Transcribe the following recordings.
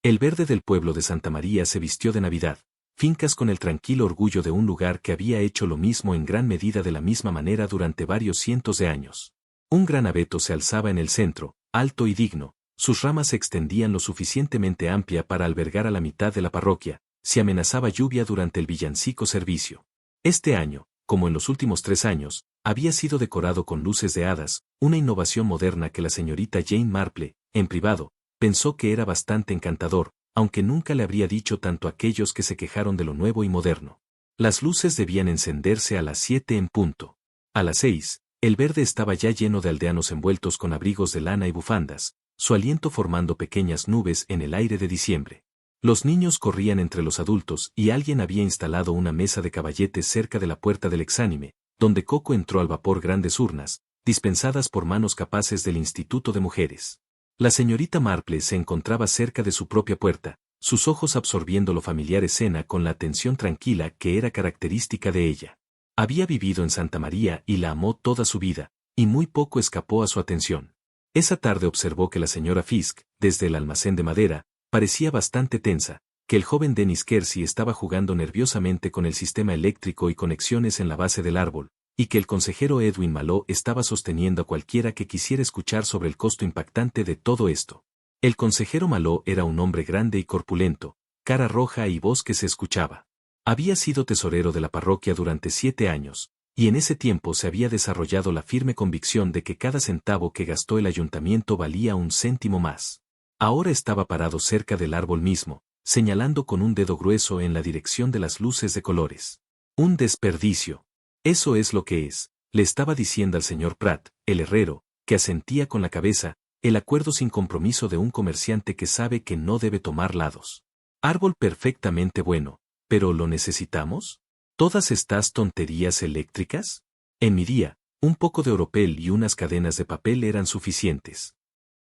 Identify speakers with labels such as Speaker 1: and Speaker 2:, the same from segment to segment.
Speaker 1: El verde del pueblo de Santa María se vistió de Navidad, fincas con el tranquilo orgullo de un lugar que había hecho lo mismo en gran medida de la misma manera durante varios cientos de años. Un gran abeto se alzaba en el centro, alto y digno, sus ramas se extendían lo suficientemente amplia para albergar a la mitad de la parroquia, si amenazaba lluvia durante el villancico servicio. Este año, como en los últimos 3 años, había sido decorado con luces de hadas, una innovación moderna que la señorita Jane Marple, en privado, pensó que era bastante encantador, aunque nunca le habría dicho tanto a aquellos que se quejaron de lo nuevo y moderno. Las luces debían encenderse a las 7 en punto. A las 6, el verde estaba ya lleno de aldeanos envueltos con abrigos de lana y bufandas, su aliento formando pequeñas nubes en el aire de diciembre. Los niños corrían entre los adultos y alguien había instalado una mesa de caballetes cerca de la puerta del exánime, donde Coco entró al vapor grandes urnas, dispensadas por manos capaces del Instituto de Mujeres. La señorita Marple se encontraba cerca de su propia puerta, sus ojos absorbiendo lo familiar escena con la atención tranquila que era característica de ella. Había vivido en Santa María y la amó toda su vida, y muy poco escapó a su atención. Esa tarde observó que la señora Fisk, desde el almacén de madera, parecía bastante tensa, que el joven Dennis Kersey estaba jugando nerviosamente con el sistema eléctrico y conexiones en la base del árbol, y que el consejero Edwin Maló estaba sosteniendo a cualquiera que quisiera escuchar sobre el costo impactante de todo esto. El consejero Maló era un hombre grande y corpulento, cara roja y voz que se escuchaba. Había sido tesorero de la parroquia durante 7 años, y en ese tiempo se había desarrollado la firme convicción de que cada centavo que gastó el ayuntamiento valía un céntimo más. Ahora estaba parado cerca del árbol mismo, señalando con un dedo grueso en la dirección de las luces de colores. Un desperdicio. Eso es lo que es, le estaba diciendo al señor Pratt, el herrero, que asentía con la cabeza, el acuerdo sin compromiso de un comerciante que sabe que no debe tomar lados. Árbol perfectamente bueno, pero ¿lo necesitamos? ¿Todas estas tonterías eléctricas? En mi día, un poco de oropel y unas cadenas de papel eran suficientes.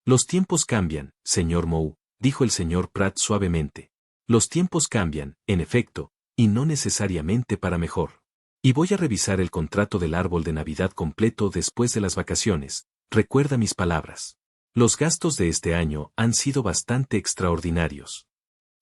Speaker 1: Los tiempos cambian, señor Moe, dijo el señor Pratt suavemente. Los tiempos cambian, en efecto, y no necesariamente para mejor. Y voy a revisar el contrato del árbol de Navidad completo después de las vacaciones, recuerda mis palabras. Los gastos de este año han sido bastante extraordinarios.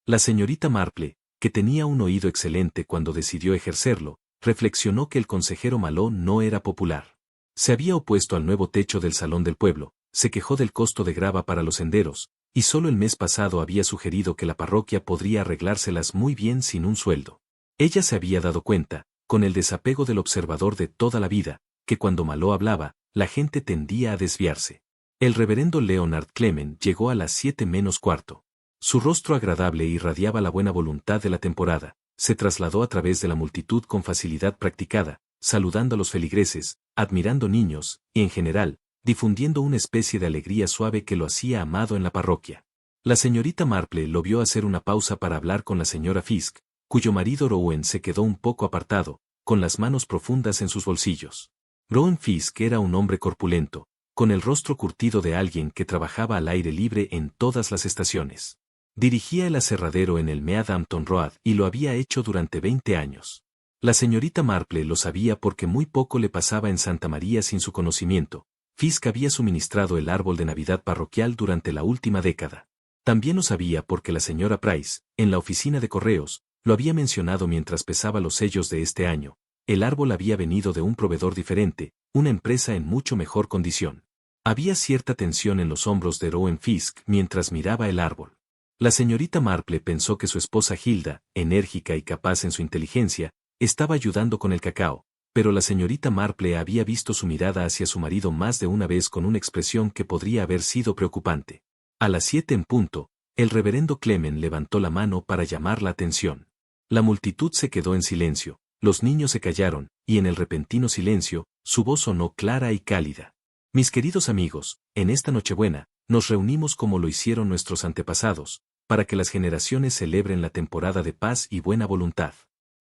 Speaker 1: La señorita Marple, que tenía un oído excelente cuando decidió ejercerlo, reflexionó que el consejero Maló no era popular. Se había opuesto al nuevo techo del salón del pueblo, se quejó del costo de grava para los senderos, y solo el mes pasado había sugerido que la parroquia podría arreglárselas muy bien sin un sueldo. Ella se había dado cuenta, con el desapego del observador de toda la vida, que cuando Maló hablaba, la gente tendía a desviarse. El reverendo Leonard Clement llegó a las 7 menos cuarto. Su rostro agradable irradiaba la buena voluntad de la temporada, se trasladó a través de la multitud con facilidad practicada, saludando a los feligreses, admirando niños, y en general, difundiendo una especie de alegría suave que lo hacía amado en la parroquia. La señorita Marple lo vio hacer una pausa para hablar con la señora Fisk, cuyo marido Rowan se quedó un poco apartado, con las manos profundas en sus bolsillos. Rowan Fisk era un hombre corpulento, con el rostro curtido de alguien que trabajaba al aire libre en todas las estaciones. Dirigía el aserradero en el Meadhampton Road y lo había hecho durante 20 años. La señorita Marple lo sabía porque muy poco le pasaba en Santa María sin su conocimiento. Fisk había suministrado el árbol de Navidad parroquial durante la última década. También lo sabía porque la señora Price, en la oficina de correos, lo había mencionado mientras pesaba los sellos de este año. El árbol había venido de un proveedor diferente, una empresa en mucho mejor condición. Había cierta tensión en los hombros de Rowan Fisk mientras miraba el árbol. La señorita Marple pensó que su esposa Hilda, enérgica y capaz en su inteligencia, estaba ayudando con el cacao, pero la señorita Marple había visto su mirada hacia su marido más de una vez con una expresión que podría haber sido preocupante. A las 7 en punto, el reverendo Clement levantó la mano para llamar la atención. La multitud se quedó en silencio, los niños se callaron, y en el repentino silencio, su voz sonó clara y cálida. Mis queridos amigos, en esta Nochebuena, nos reunimos como lo hicieron nuestros antepasados, para que las generaciones celebren la temporada de paz y buena voluntad.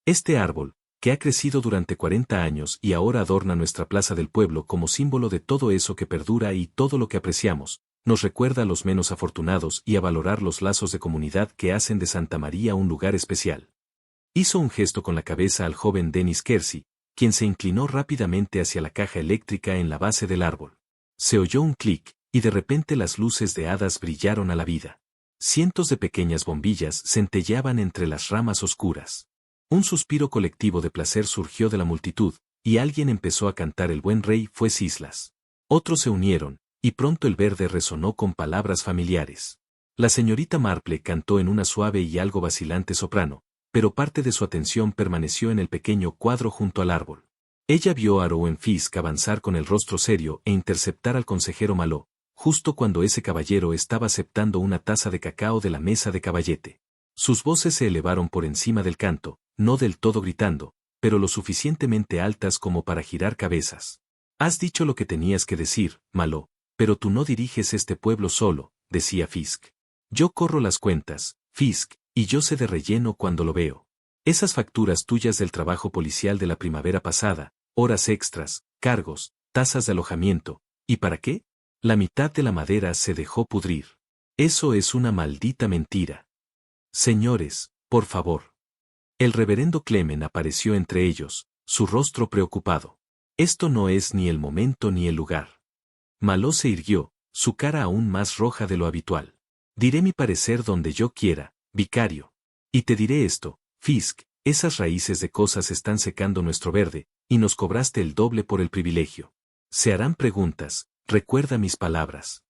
Speaker 1: Este árbol, que ha crecido durante 40 años y ahora adorna nuestra plaza del pueblo como símbolo de todo eso que perdura y todo lo que apreciamos, nos recuerda a los menos afortunados y a valorar los lazos de comunidad que hacen de Santa María un lugar especial. Hizo un gesto con la cabeza al joven Dennis Kersey, quien se inclinó rápidamente hacia la caja eléctrica en la base del árbol. Se oyó un clic, y de repente las luces de hadas brillaron a la vida. Cientos de pequeñas bombillas centelleaban entre las ramas oscuras. Un suspiro colectivo de placer surgió de la multitud, y alguien empezó a cantar El buen rey fue Cislas. Otros se unieron, y pronto el verde resonó con palabras familiares. La señorita Marple cantó en una suave y algo vacilante soprano, pero parte de su atención permaneció en el pequeño cuadro junto al árbol. Ella vio a Rowan Fisk avanzar con el rostro serio e interceptar al consejero Maló, justo cuando ese caballero estaba aceptando una taza de cacao de la mesa de caballete. Sus voces se elevaron por encima del canto, no del todo gritando, pero lo suficientemente altas como para girar cabezas. Has dicho lo que tenías que decir, Maló, pero tú no diriges este pueblo solo, decía Fisk. Yo corro las cuentas, Fisk, y yo sé de relleno cuando lo veo. Esas facturas tuyas del trabajo policial de la primavera pasada, horas extras, cargos, tasas de alojamiento, ¿y para qué? La mitad de la madera se dejó pudrir. Eso es una maldita mentira. Señores, por favor. El reverendo Clemen apareció entre ellos, su rostro preocupado. Esto no es ni el momento ni el lugar. Maló se irguió, su cara aún más roja de lo habitual. Diré mi parecer donde yo quiera, vicario. Y te diré esto, Fisk, esas raíces de cosas están secando nuestro verde, y nos cobraste el doble por el privilegio. Se harán preguntas, recuerda mis palabras.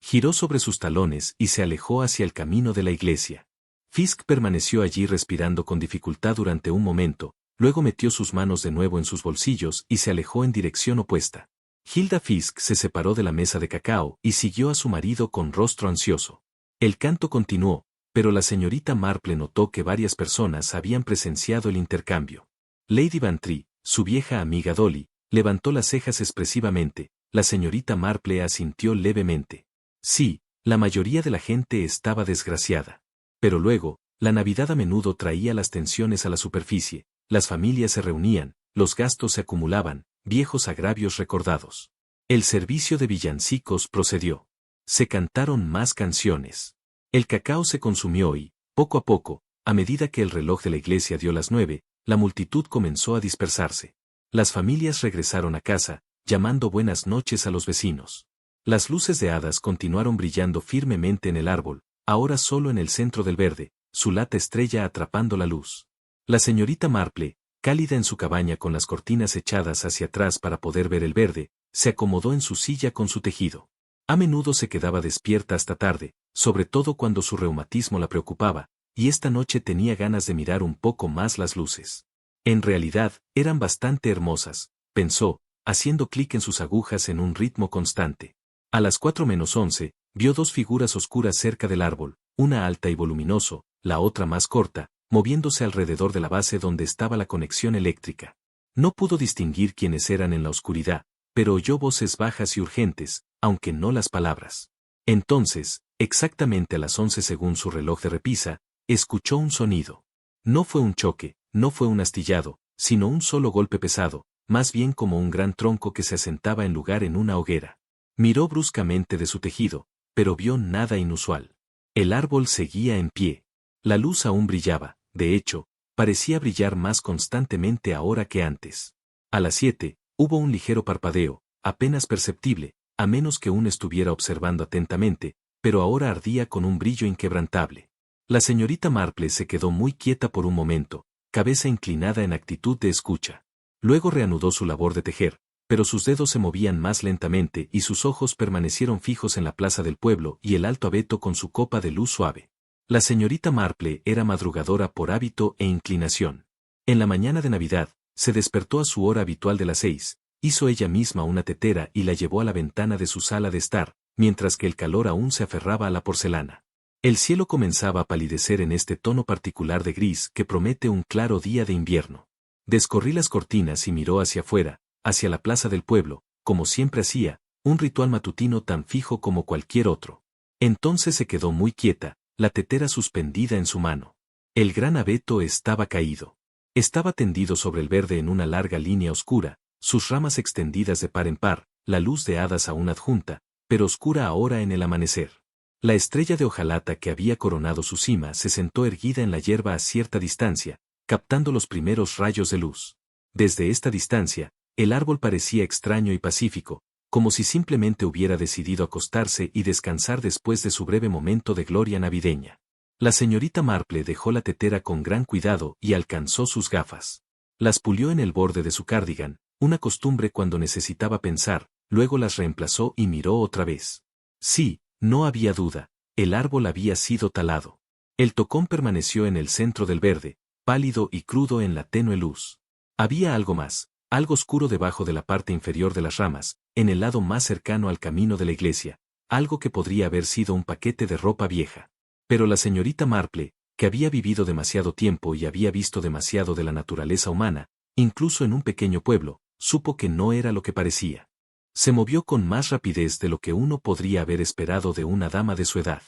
Speaker 1: Giró sobre sus talones y se alejó hacia el camino de la iglesia. Fisk permaneció allí respirando con dificultad durante un momento, luego metió sus manos de nuevo en sus bolsillos y se alejó en dirección opuesta. Hilda Fisk se separó de la mesa de cacao y siguió a su marido con rostro ansioso. El canto continuó, pero la señorita Marple notó que varias personas habían presenciado el intercambio. Lady Bantry, su vieja amiga Dolly, levantó las cejas expresivamente, la señorita Marple asintió levemente. Sí, la mayoría de la gente estaba desgraciada. Pero luego, la Navidad a menudo traía las tensiones a la superficie, las familias se reunían, los gastos se acumulaban, viejos agravios recordados. El servicio de villancicos procedió. Se cantaron más canciones. El cacao se consumió y, poco a poco, a medida que el reloj de la iglesia dio las 9, la multitud comenzó a dispersarse. Las familias regresaron a casa, llamando buenas noches a los vecinos. Las luces de hadas continuaron brillando firmemente en el árbol, ahora solo en el centro del verde, su lata estrella atrapando la luz. La señorita Marple, cálida en su cabaña con las cortinas echadas hacia atrás para poder ver el verde, se acomodó en su silla con su tejido. A menudo se quedaba despierta hasta tarde, sobre todo cuando su reumatismo la preocupaba, y esta noche tenía ganas de mirar un poco más las luces. En realidad, eran bastante hermosas, pensó, haciendo clic en sus agujas en un ritmo constante. A las 4:11, vio dos figuras oscuras cerca del árbol, una alta y voluminoso, la otra más corta, moviéndose alrededor de la base donde estaba la conexión eléctrica. No pudo distinguir quiénes eran en la oscuridad, pero oyó voces bajas y urgentes, aunque no las palabras. Entonces, exactamente a las 11 según su reloj de repisa, escuchó un sonido. No fue un choque, no fue un astillado, sino un solo golpe pesado, más bien como un gran tronco que se asentaba en lugar en una hoguera. Miró bruscamente de su tejido, pero vio nada inusual. El árbol seguía en pie. La luz aún brillaba, de hecho, parecía brillar más constantemente ahora que antes. A las 7, hubo un ligero parpadeo, apenas perceptible, a menos que uno estuviera observando atentamente, pero ahora ardía con un brillo inquebrantable. La señorita Marple se quedó muy quieta por un momento, cabeza inclinada en actitud de escucha. Luego reanudó su labor de tejer, pero sus dedos se movían más lentamente y sus ojos permanecieron fijos en la plaza del pueblo y el alto abeto con su copa de luz suave. La señorita Marple era madrugadora por hábito e inclinación. En la mañana de Navidad, se despertó a su hora habitual de las 6, hizo ella misma una tetera y la llevó a la ventana de su sala de estar, mientras que el calor aún se aferraba a la porcelana. El cielo comenzaba a palidecer en este tono particular de gris que promete un claro día de invierno. Descorrí las cortinas y miró hacia afuera, hacia la plaza del pueblo, como siempre hacía, un ritual matutino tan fijo como cualquier otro. Entonces se quedó muy quieta, la tetera suspendida en su mano. El gran abeto estaba caído. Estaba tendido sobre el verde en una larga línea oscura, sus ramas extendidas de par en par, la luz de hadas aún adjunta, pero oscura ahora en el amanecer. La estrella de hojalata que había coronado su cima se sentó erguida en la hierba a cierta distancia, captando los primeros rayos de luz. Desde esta distancia, el árbol parecía extraño y pacífico, como si simplemente hubiera decidido acostarse y descansar después de su breve momento de gloria navideña. La señorita Marple dejó la tetera con gran cuidado y alcanzó sus gafas. Las pulió en el borde de su cardigan, una costumbre cuando necesitaba pensar, luego las reemplazó y miró otra vez. Sí, no había duda, el árbol había sido talado. El tocón permaneció en el centro del verde, pálido y crudo en la tenue luz. Había algo más, algo oscuro debajo de la parte inferior de las ramas, en el lado más cercano al camino de la iglesia, algo que podría haber sido un paquete de ropa vieja. Pero la señorita Marple, que había vivido demasiado tiempo y había visto demasiado de la naturaleza humana, incluso en un pequeño pueblo, supo que no era lo que parecía. Se movió con más rapidez de lo que uno podría haber esperado de una dama de su edad.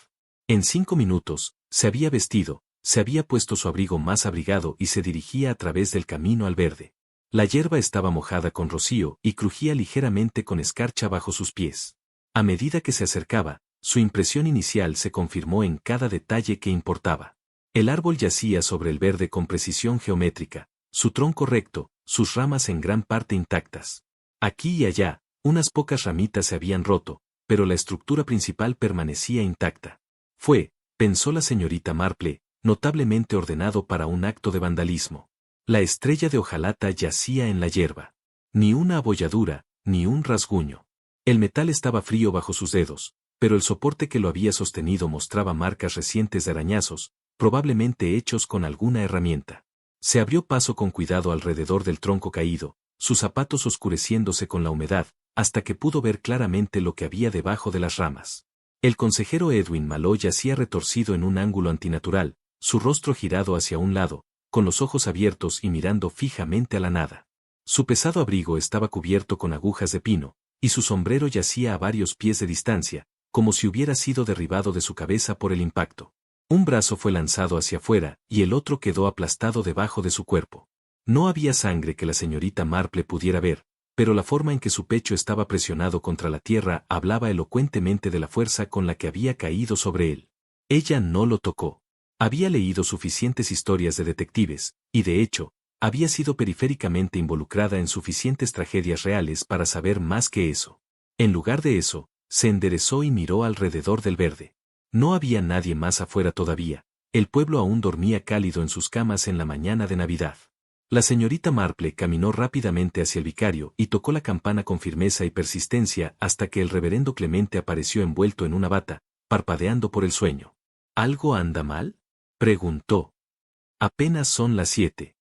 Speaker 1: En 5 minutos, se había vestido, se había puesto su abrigo más abrigado y se dirigía a través del camino al verde. La hierba estaba mojada con rocío y crujía ligeramente con escarcha bajo sus pies. A medida que se acercaba, su impresión inicial se confirmó en cada detalle que importaba. El árbol yacía sobre el verde con precisión geométrica, su tronco recto, sus ramas en gran parte intactas. Aquí y allá, unas pocas ramitas se habían roto, pero la estructura principal permanecía intacta. Pensó la señorita Marple, notablemente ordenado para un acto de vandalismo. La estrella de hojalata yacía en la hierba. Ni una abolladura, ni un rasguño. El metal estaba frío bajo sus dedos, pero el soporte que lo había sostenido mostraba marcas recientes de arañazos, probablemente hechos con alguna herramienta. Se abrió paso con cuidado alrededor del tronco caído, sus zapatos oscureciéndose con la humedad, hasta que pudo ver claramente lo que había debajo de las ramas. El consejero Edwin Malloy yacía retorcido en un ángulo antinatural, su rostro girado hacia un lado, con los ojos abiertos y mirando fijamente a la nada. Su pesado abrigo estaba cubierto con agujas de pino, y su sombrero yacía a varios pies de distancia, como si hubiera sido derribado de su cabeza por el impacto. Un brazo fue lanzado hacia afuera y el otro quedó aplastado debajo de su cuerpo. No había sangre que la señorita Marple pudiera ver, pero la forma en que su pecho estaba presionado contra la tierra hablaba elocuentemente de la fuerza con la que había caído sobre él. Ella no lo tocó. Había leído suficientes historias de detectives, y de hecho, había sido periféricamente involucrada en suficientes tragedias reales para saber más que eso. En lugar de eso, se enderezó y miró alrededor del verde. No había nadie más afuera todavía, el pueblo aún dormía cálido en sus camas en la mañana de Navidad. La señorita Marple caminó rápidamente hacia el vicario y tocó la campana con firmeza y persistencia hasta que el reverendo Clemente apareció envuelto en una bata, parpadeando por el sueño. ¿Algo anda mal?, preguntó. Apenas son las 7.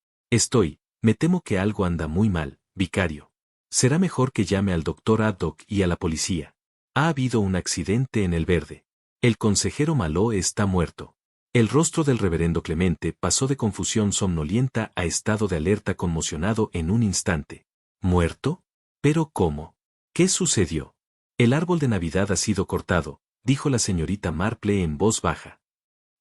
Speaker 1: Me temo que algo anda muy mal, vicario. Será mejor que llame al doctor Haddock y a la policía. Ha habido un accidente en el verde. El consejero Malloy está muerto. El rostro del reverendo Clemente pasó de confusión somnolienta a estado de alerta conmocionado en un instante. ¿Muerto? ¿Pero cómo? ¿Qué sucedió? El árbol de Navidad ha sido cortado, dijo la señorita Marple en voz baja.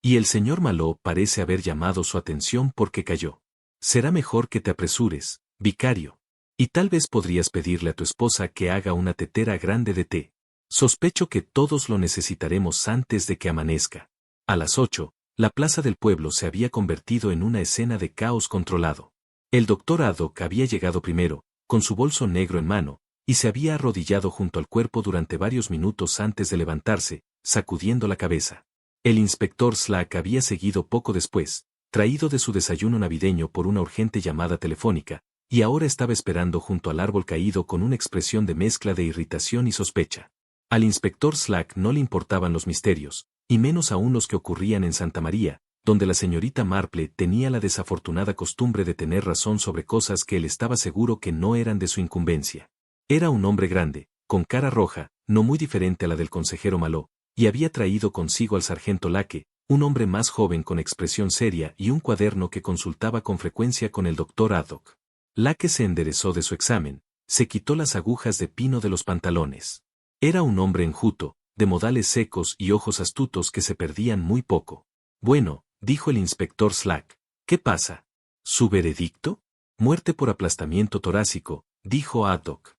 Speaker 1: Y el señor Malloy parece haber llamado su atención porque cayó. Será mejor que te apresures, vicario. Y tal vez podrías pedirle a tu esposa que haga una tetera grande de té. Sospecho que todos lo necesitaremos antes de que amanezca. A las 8, la plaza del pueblo se había convertido en una escena de caos controlado. El doctor Haddock había llegado primero, con su bolso negro en mano, y se había arrodillado junto al cuerpo durante varios minutos antes de levantarse, sacudiendo la cabeza. El inspector Slack había seguido poco después, traído de su desayuno navideño por una urgente llamada telefónica, y ahora estaba esperando junto al árbol caído con una expresión de mezcla de irritación y sospecha. Al inspector Slack no le importaban los misterios, y menos aún los que ocurrían en Santa María, donde la señorita Marple tenía la desafortunada costumbre de tener razón sobre cosas que él estaba seguro que no eran de su incumbencia. Era un hombre grande, con cara roja, no muy diferente a la del consejero Malloy, y había traído consigo al sargento Lake, un hombre más joven con expresión seria y un cuaderno que consultaba con frecuencia con el doctor Haddock. Lake se enderezó de su examen, se quitó las agujas de pino de los pantalones. Era un hombre enjuto, de modales secos y ojos astutos que se perdían muy poco. Bueno, dijo el inspector Slack, ¿qué pasa? ¿Su veredicto? Muerte por aplastamiento torácico, dijo Haddock.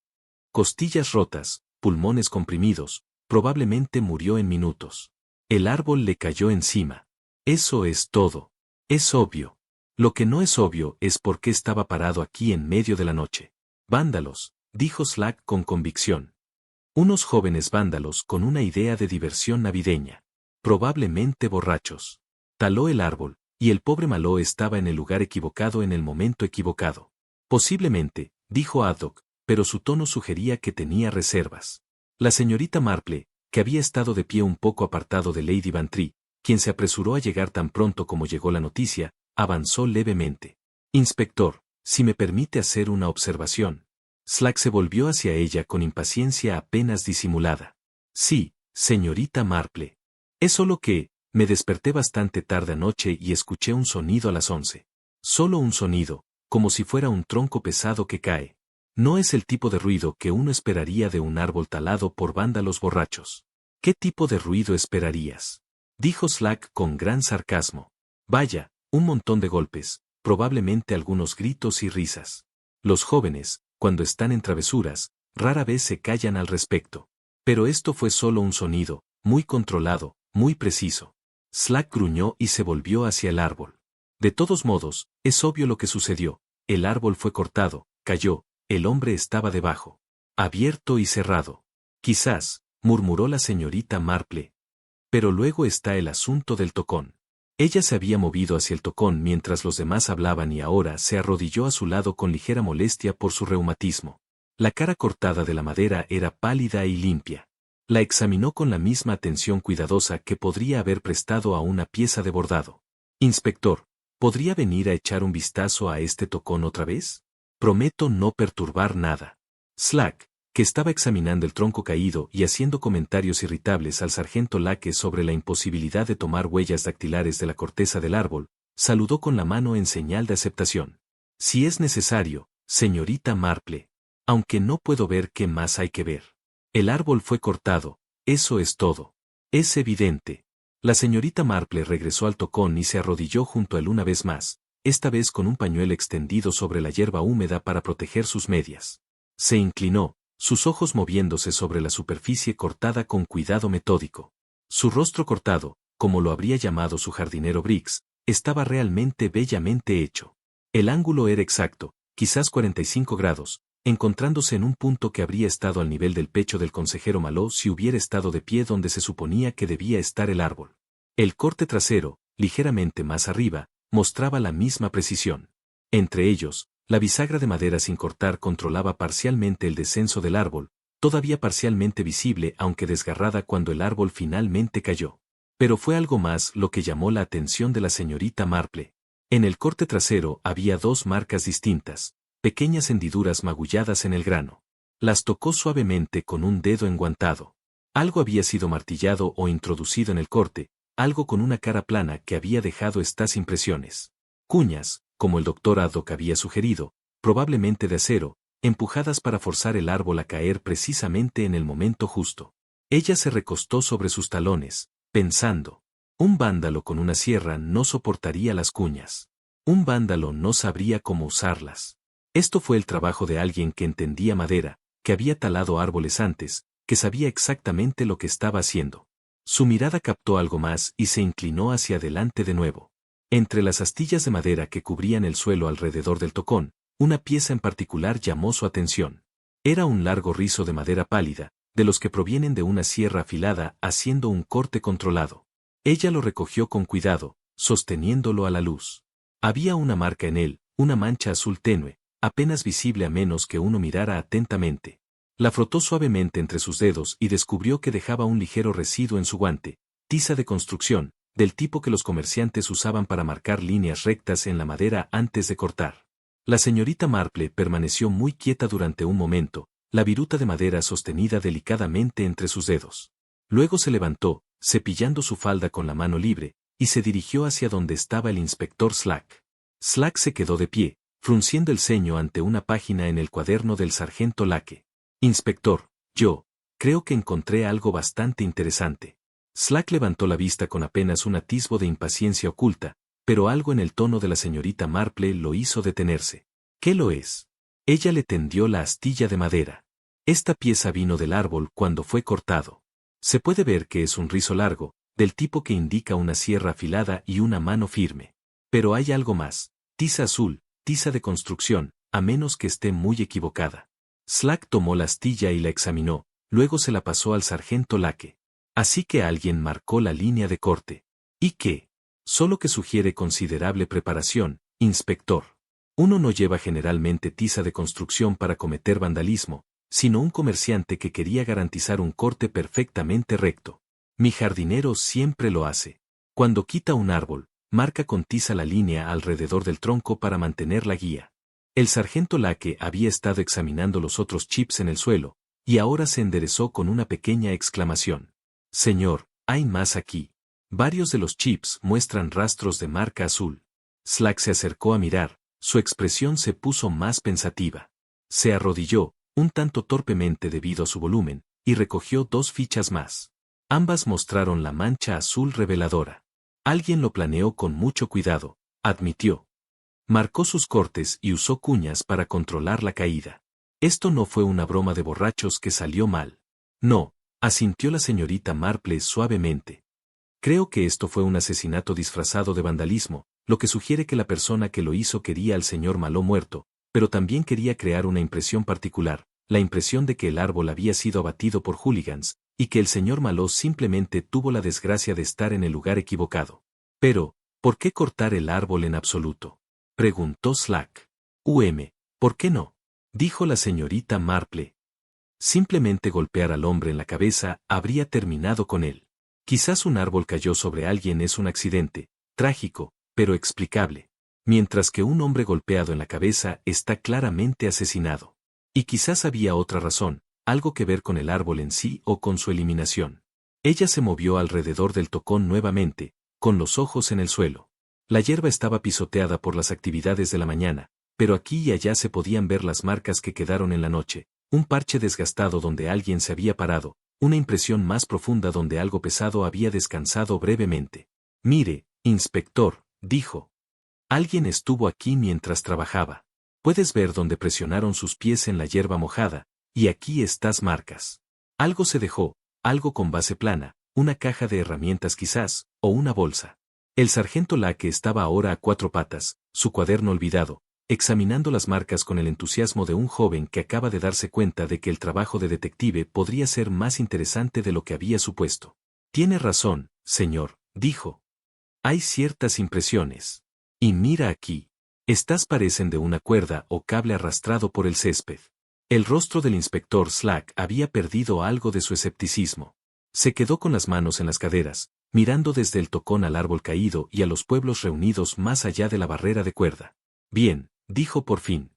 Speaker 1: Costillas rotas, pulmones comprimidos, probablemente murió en minutos. El árbol le cayó encima. Eso es todo. Es obvio. Lo que no es obvio es por qué estaba parado aquí en medio de la noche. Vándalos, dijo Slack con convicción. Unos jóvenes vándalos con una idea de diversión navideña. Probablemente borrachos. Taló el árbol, y el pobre Maló estaba en el lugar equivocado en el momento equivocado. Posiblemente, dijo Haddock, pero su tono sugería que tenía reservas. La señorita Marple, que había estado de pie un poco apartado de Lady Bantry, quien se apresuró a llegar tan pronto como llegó la noticia, avanzó levemente. Inspector, si me permite hacer una observación. Slack se volvió hacia ella con impaciencia apenas disimulada. Sí, señorita Marple. Es solo que, me desperté bastante tarde anoche y escuché un sonido a las 11. Solo un sonido, como si fuera un tronco pesado que cae. No es el tipo de ruido que uno esperaría de un árbol talado por vándalos borrachos. ¿Qué tipo de ruido esperarías? Dijo Slack con gran sarcasmo. Vaya, un montón de golpes, probablemente algunos gritos y risas. Los jóvenes, cuando están en travesuras, rara vez se callan al respecto. Pero esto fue solo un sonido, muy controlado, muy preciso. Slack gruñó y se volvió hacia el árbol. De todos modos, es obvio lo que sucedió. El árbol fue cortado, cayó, el hombre estaba debajo. Abierto y cerrado. Quizás, murmuró la señorita Marple. Pero luego está el asunto del tocón. Ella se había movido hacia el tocón mientras los demás hablaban y ahora se arrodilló a su lado con ligera molestia por su reumatismo. La cara cortada de la madera era pálida y limpia. La examinó con la misma atención cuidadosa que podría haber prestado a una pieza de bordado. Inspector, ¿podría venir a echar un vistazo a este tocón otra vez? Prometo no perturbar nada. Slack, que estaba examinando el tronco caído y haciendo comentarios irritables al sargento Lake sobre la imposibilidad de tomar huellas dactilares de la corteza del árbol, saludó con la mano en señal de aceptación. Si es necesario, señorita Marple. Aunque no puedo ver qué más hay que ver. El árbol fue cortado, eso es todo. Es evidente. La señorita Marple regresó al tocón y se arrodilló junto a él una vez más, esta vez con un pañuelo extendido sobre la hierba húmeda para proteger sus medias. Se inclinó, sus ojos moviéndose sobre la superficie cortada con cuidado metódico. Su rostro cortado, como lo habría llamado su jardinero Briggs, estaba realmente bellamente hecho. El ángulo era exacto, quizás 45 grados, encontrándose en un punto que habría estado al nivel del pecho del consejero Maló si hubiera estado de pie donde se suponía que debía estar el árbol. El corte trasero, ligeramente más arriba, mostraba la misma precisión. Entre ellos, la bisagra de madera sin cortar controlaba parcialmente el descenso del árbol, todavía parcialmente visible aunque desgarrada cuando el árbol finalmente cayó. Pero fue algo más lo que llamó la atención de la señorita Marple. En el corte trasero había dos marcas distintas, pequeñas hendiduras magulladas en el grano. Las tocó suavemente con un dedo enguantado. Algo había sido martillado o introducido en el corte, algo con una cara plana que había dejado estas impresiones. Cuñas, como el doctor Haddock había sugerido, probablemente de acero, empujadas para forzar el árbol a caer precisamente en el momento justo. Ella se recostó sobre sus talones, pensando. Un vándalo con una sierra no soportaría las cuñas. Un vándalo no sabría cómo usarlas. Esto fue el trabajo de alguien que entendía madera, que había talado árboles antes, que sabía exactamente lo que estaba haciendo. Su mirada captó algo más y se inclinó hacia adelante de nuevo. Entre las astillas de madera que cubrían el suelo alrededor del tocón, una pieza en particular llamó su atención. Era un largo rizo de madera pálida, de los que provienen de una sierra afilada haciendo un corte controlado. Ella lo recogió con cuidado, sosteniéndolo a la luz. Había una marca en él, una mancha azul tenue, apenas visible a menos que uno mirara atentamente. La frotó suavemente entre sus dedos y descubrió que dejaba un ligero residuo en su guante, tiza de construcción, del tipo que los comerciantes usaban para marcar líneas rectas en la madera antes de cortar. La señorita Marple permaneció muy quieta durante un momento, la viruta de madera sostenida delicadamente entre sus dedos. Luego se levantó, cepillando su falda con la mano libre, y se dirigió hacia donde estaba el inspector Slack. Slack se quedó de pie, frunciendo el ceño ante una página en el cuaderno del sargento Lake. Inspector, creo que encontré algo bastante interesante. Slack levantó la vista con apenas un atisbo de impaciencia oculta, pero algo en el tono de la señorita Marple lo hizo detenerse. ¿Qué lo es? Ella le tendió la astilla de madera. Esta pieza vino del árbol cuando fue cortado. Se puede ver que es un rizo largo, del tipo que indica una sierra afilada y una mano firme. Pero hay algo más, tiza azul, tiza de construcción, a menos que esté muy equivocada. Slack tomó la astilla y la examinó, luego se la pasó al sargento Lake. Así que alguien marcó la línea de corte. ¿Y qué? Solo que sugiere considerable preparación, inspector. Uno no lleva generalmente tiza de construcción para cometer vandalismo, sino un comerciante que quería garantizar un corte perfectamente recto. Mi jardinero siempre lo hace. Cuando quita un árbol, marca con tiza la línea alrededor del tronco para mantener la guía. El sargento Lake había estado examinando los otros chips en el suelo, y ahora se enderezó con una pequeña exclamación. Señor, hay más aquí. Varios de los chips muestran rastros de marca azul. Slack se acercó a mirar, su expresión se puso más pensativa. Se arrodilló, un tanto torpemente debido a su volumen, y recogió 2 fichas más. Ambas mostraron la mancha azul reveladora. Alguien lo planeó con mucho cuidado, admitió. Marcó sus cortes y usó cuñas para controlar la caída. Esto no fue una broma de borrachos que salió mal. No, asintió la señorita Marple suavemente. Creo que esto fue un asesinato disfrazado de vandalismo, lo que sugiere que la persona que lo hizo quería al señor Maló muerto, pero también quería crear una impresión particular, la impresión de que el árbol había sido abatido por hooligans, y que el señor Maló simplemente tuvo la desgracia de estar en el lugar equivocado. Pero, ¿por qué cortar el árbol en absoluto? Preguntó Slack. ¿Por qué no? Dijo la señorita Marple. Simplemente golpear al hombre en la cabeza habría terminado con él. Quizás un árbol cayó sobre alguien es un accidente, trágico, pero explicable. Mientras que un hombre golpeado en la cabeza está claramente asesinado. Y quizás había otra razón, algo que ver con el árbol en sí o con su eliminación. Ella se movió alrededor del tocón nuevamente, con los ojos en el suelo. La hierba estaba pisoteada por las actividades de la mañana, pero aquí y allá se podían ver las marcas que quedaron en la noche, un parche desgastado donde alguien se había parado, una impresión más profunda donde algo pesado había descansado brevemente. Mire, inspector, dijo. Alguien estuvo aquí mientras trabajaba. Puedes ver donde presionaron sus pies en la hierba mojada, y aquí estas marcas. Algo se dejó, algo con base plana, una caja de herramientas quizás, o una bolsa. El sargento Lake estaba ahora a 4 patas, su cuaderno olvidado, examinando las marcas con el entusiasmo de un joven que acaba de darse cuenta de que el trabajo de detective podría ser más interesante de lo que había supuesto. Tiene razón, señor, dijo. Hay ciertas impresiones. Y mira aquí. Estas parecen de una cuerda o cable arrastrado por el césped. El rostro del inspector Slack había perdido algo de su escepticismo. Se quedó con las manos en las caderas, mirando desde el tocón al árbol caído y a los pueblos reunidos más allá de la barrera de cuerda. Bien, dijo por fin.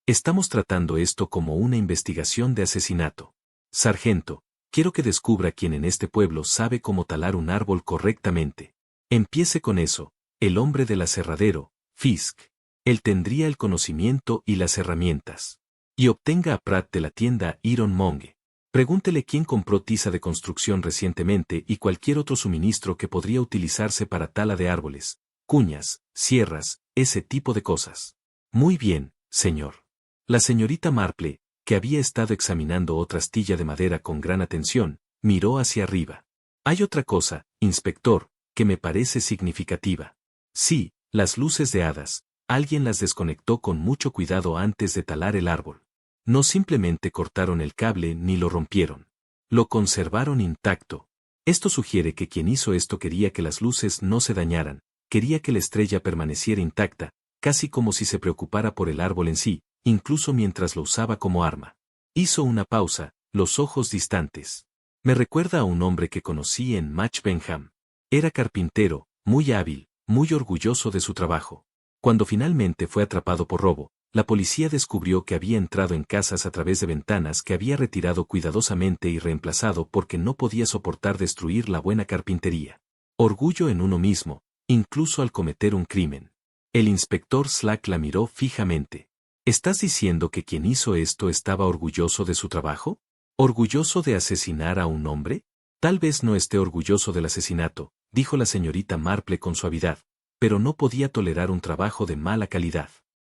Speaker 1: Estamos tratando esto como una investigación de asesinato. Sargento, quiero que descubra quién en este pueblo sabe cómo talar un árbol correctamente. Empiece con eso, el hombre del aserradero, Fisk. Él tendría el conocimiento y las herramientas. Y obtenga a Pratt de la tienda Iron Monge. Pregúntele quién compró tiza de construcción recientemente y cualquier otro suministro que podría utilizarse para tala de árboles, cuñas, sierras, ese tipo de cosas. Muy bien, señor. La señorita Marple, que había estado examinando otra astilla de madera con gran atención, miró hacia arriba. Hay otra cosa, inspector, que me parece significativa. Sí, las luces de hadas. Alguien las desconectó con mucho cuidado antes de talar el árbol. No simplemente cortaron el cable ni lo rompieron. Lo conservaron intacto. Esto sugiere que quien hizo esto quería que las luces no se dañaran, quería que la estrella permaneciera intacta, casi como si se preocupara por el árbol en sí, incluso mientras lo usaba como arma. Hizo una pausa, los ojos distantes. Me recuerda a un hombre que conocí en Match Benham. Era carpintero, muy hábil, muy orgulloso de su trabajo. Cuando finalmente fue atrapado por robo, la policía descubrió que había entrado en casas a través de ventanas que había retirado cuidadosamente y reemplazado porque no podía soportar destruir la buena carpintería. Orgullo en uno mismo, incluso al cometer un crimen. El inspector Slack la miró fijamente. ¿Estás diciendo que quien hizo esto estaba orgulloso de su trabajo? ¿Orgulloso de asesinar a un hombre? Tal vez no esté orgulloso del asesinato, dijo la señorita Marple con suavidad, pero no podía tolerar un trabajo de mala calidad.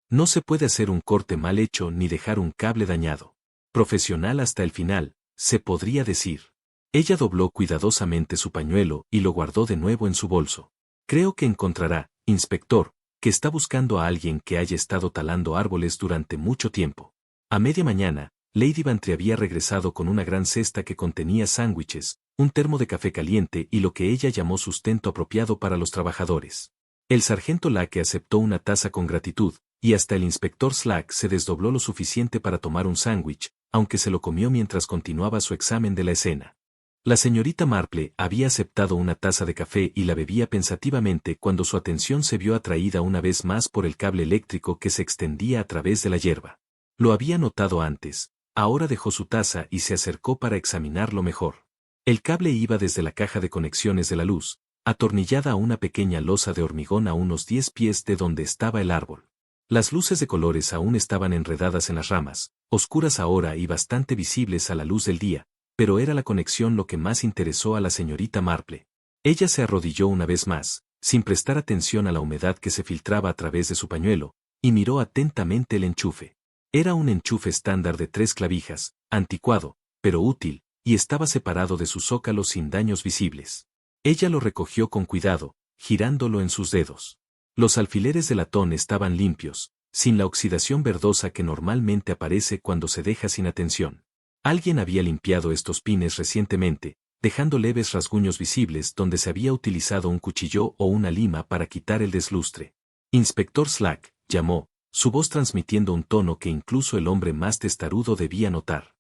Speaker 1: No se puede hacer un corte mal hecho ni dejar un cable dañado. Profesional hasta el final, se podría decir. Ella dobló cuidadosamente su pañuelo y lo guardó de nuevo en su bolso. Creo que encontrará, inspector, que está buscando a alguien que haya estado talando árboles durante mucho tiempo. A media mañana, Lady Bantry había regresado con una gran cesta que contenía sándwiches, un termo de café caliente y lo que ella llamó sustento apropiado para los trabajadores. El sargento Lake aceptó una taza con gratitud, y hasta el inspector Slack se desdobló lo suficiente para tomar un sándwich, aunque se lo comió mientras continuaba su examen de la escena. La señorita Marple había aceptado una taza de café y la bebía pensativamente cuando su atención se vio atraída una vez más por el cable eléctrico que se extendía a través de la hierba. Lo había notado antes, ahora dejó su taza y se acercó para examinarlo mejor. El cable iba desde la caja de conexiones de la luz, atornillada a una pequeña losa de hormigón a unos 10 pies de donde estaba el árbol. Las luces de colores aún estaban enredadas en las ramas, oscuras ahora y bastante visibles a la luz del día, pero era la conexión lo que más interesó a la señorita Marple. Ella se arrodilló una vez más, sin prestar atención a la humedad que se filtraba a través de su pañuelo, y miró atentamente el enchufe. Era un enchufe estándar de 3 clavijas, anticuado, pero útil, y estaba separado de su zócalo sin daños visibles. Ella lo recogió con cuidado, girándolo en sus dedos. Los alfileres de latón estaban limpios, sin la oxidación verdosa que normalmente aparece cuando se deja sin atención. Alguien había limpiado estos pines recientemente, dejando leves rasguños visibles donde se había utilizado un cuchillo o una lima para quitar el deslustre. Inspector Slack, llamó, su voz transmitiendo un tono que incluso el hombre más testarudo debía notar.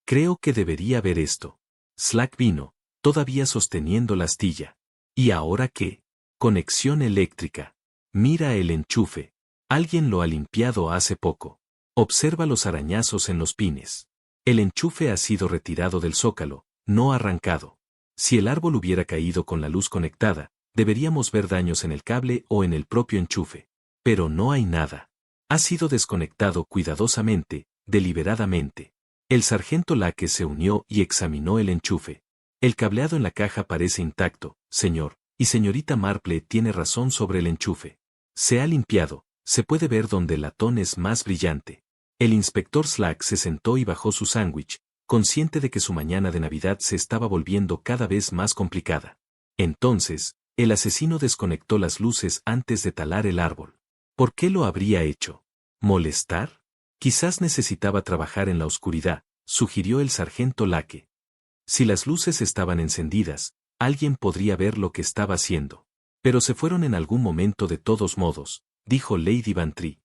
Speaker 1: Creo que debería ver esto. Slack vino, todavía sosteniendo la astilla. ¿Y ahora qué? Conexión eléctrica. Mira el enchufe. Alguien lo ha limpiado hace poco. Observa los arañazos en los pines. El enchufe ha sido retirado del zócalo, no arrancado. Si el árbol hubiera caído con la luz conectada, deberíamos ver daños en el cable o en el propio enchufe. Pero no hay nada. Ha sido desconectado cuidadosamente, deliberadamente. El sargento Lake se unió y examinó el enchufe. El cableado en la caja parece intacto, señor, y señorita Marple tiene razón sobre el enchufe. Se ha limpiado, se puede ver donde el latón es más brillante. El inspector Slack se sentó y bajó su sándwich, consciente de que su mañana de Navidad se estaba volviendo cada vez más complicada. Entonces, el asesino desconectó las luces antes de talar el árbol. ¿Por qué lo habría hecho? ¿Molestar? Quizás necesitaba trabajar en la oscuridad, sugirió el sargento Lake. Si las luces estaban encendidas, alguien podría ver lo que estaba haciendo. Pero se fueron en algún momento de todos modos, dijo Lady Bantry.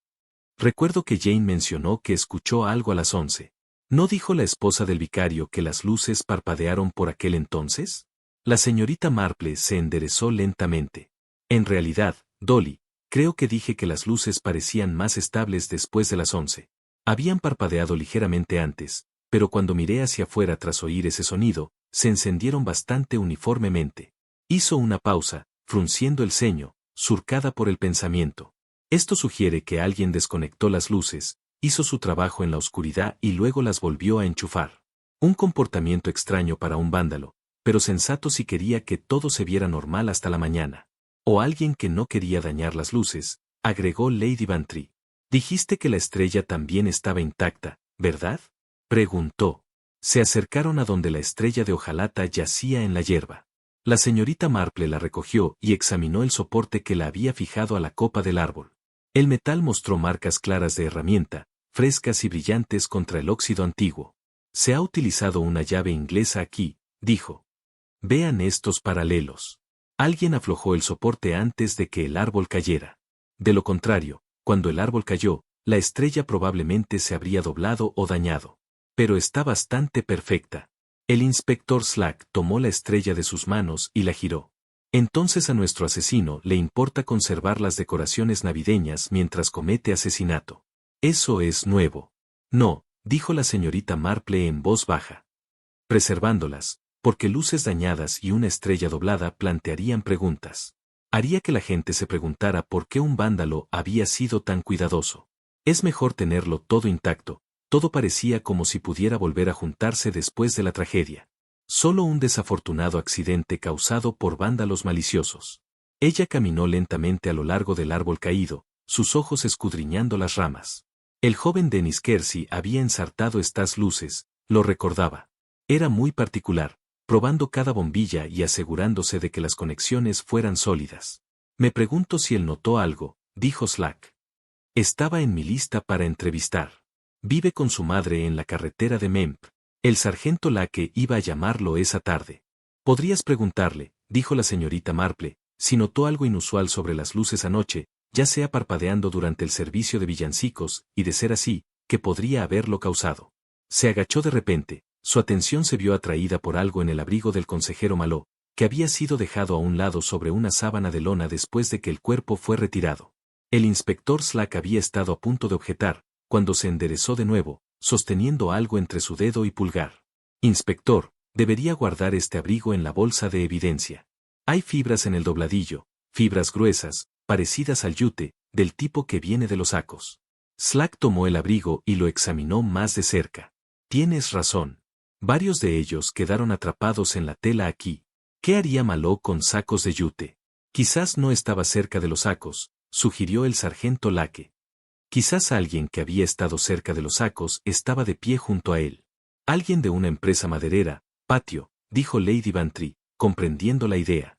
Speaker 1: Recuerdo que Jane mencionó que escuchó algo a las 11. ¿No dijo la esposa del vicario que las luces parpadearon por aquel entonces? La señorita Marple se enderezó lentamente. En realidad, Dolly, creo que dije que las luces parecían más estables después de las 11. Habían parpadeado ligeramente antes, pero cuando miré hacia afuera tras oír ese sonido, se encendieron bastante uniformemente. Hizo una pausa, frunciendo el ceño, surcada por el pensamiento. Esto sugiere que alguien desconectó las luces, hizo su trabajo en la oscuridad y luego las volvió a enchufar. Un comportamiento extraño para un vándalo, pero sensato si quería que todo se viera normal hasta la mañana. O alguien que no quería dañar las luces, agregó Lady Bantry. Dijiste que la estrella también estaba intacta, ¿verdad? Preguntó. Se acercaron a donde la estrella de hojalata yacía en la hierba. La señorita Marple la recogió y examinó el soporte que la había fijado a la copa del árbol. El metal mostró marcas claras de herramienta, frescas y brillantes contra el óxido antiguo. Se ha utilizado una llave inglesa aquí, dijo. Vean estos paralelos. Alguien aflojó el soporte antes de que el árbol cayera. De lo contrario, cuando el árbol cayó, la estrella probablemente se habría doblado o dañado. Pero está bastante perfecta. El inspector Slack tomó la estrella de sus manos y la giró. Entonces a nuestro asesino le importa conservar las decoraciones navideñas mientras comete asesinato. Eso es nuevo. No, dijo la señorita Marple en voz baja. Preservándolas, porque luces dañadas y una estrella doblada plantearían preguntas. Haría que la gente se preguntara por qué un vándalo había sido tan cuidadoso. Es mejor tenerlo todo intacto, todo parecía como si pudiera volver a juntarse después de la tragedia. Solo un desafortunado accidente causado por vándalos maliciosos. Ella caminó lentamente a lo largo del árbol caído, sus ojos escudriñando las ramas. El joven Dennis Kersey había ensartado estas luces, lo recordaba. Era muy particular, probando cada bombilla y asegurándose de que las conexiones fueran sólidas. Me pregunto si él notó algo, dijo Slack. Estaba en mi lista para entrevistar. Vive con su madre en la carretera de Memp. El sargento Lake iba a llamarlo esa tarde. Podrías preguntarle, dijo la señorita Marple, si notó algo inusual sobre las luces anoche, ya sea parpadeando durante el servicio de villancicos, y de ser así, que podría haberlo causado. Se agachó de repente, su atención se vio atraída por algo en el abrigo del consejero Maló, que había sido dejado a un lado sobre una sábana de lona después de que el cuerpo fue retirado. El inspector Slack había estado a punto de objetar, cuando se enderezó de nuevo, sosteniendo algo entre su dedo y pulgar. Inspector, debería guardar este abrigo en la bolsa de evidencia. Hay fibras en el dobladillo, fibras gruesas, parecidas al yute, del tipo que viene de los sacos. Slack tomó el abrigo y lo examinó más de cerca. Tienes razón. Varios de ellos quedaron atrapados en la tela aquí. ¿Qué haría Maló con sacos de yute? Quizás no estaba cerca de los sacos, sugirió el sargento Lake. Quizás alguien que había estado cerca de los sacos estaba de pie junto a él. Alguien de una empresa maderera, patio, dijo Lady Bantry, comprendiendo la idea.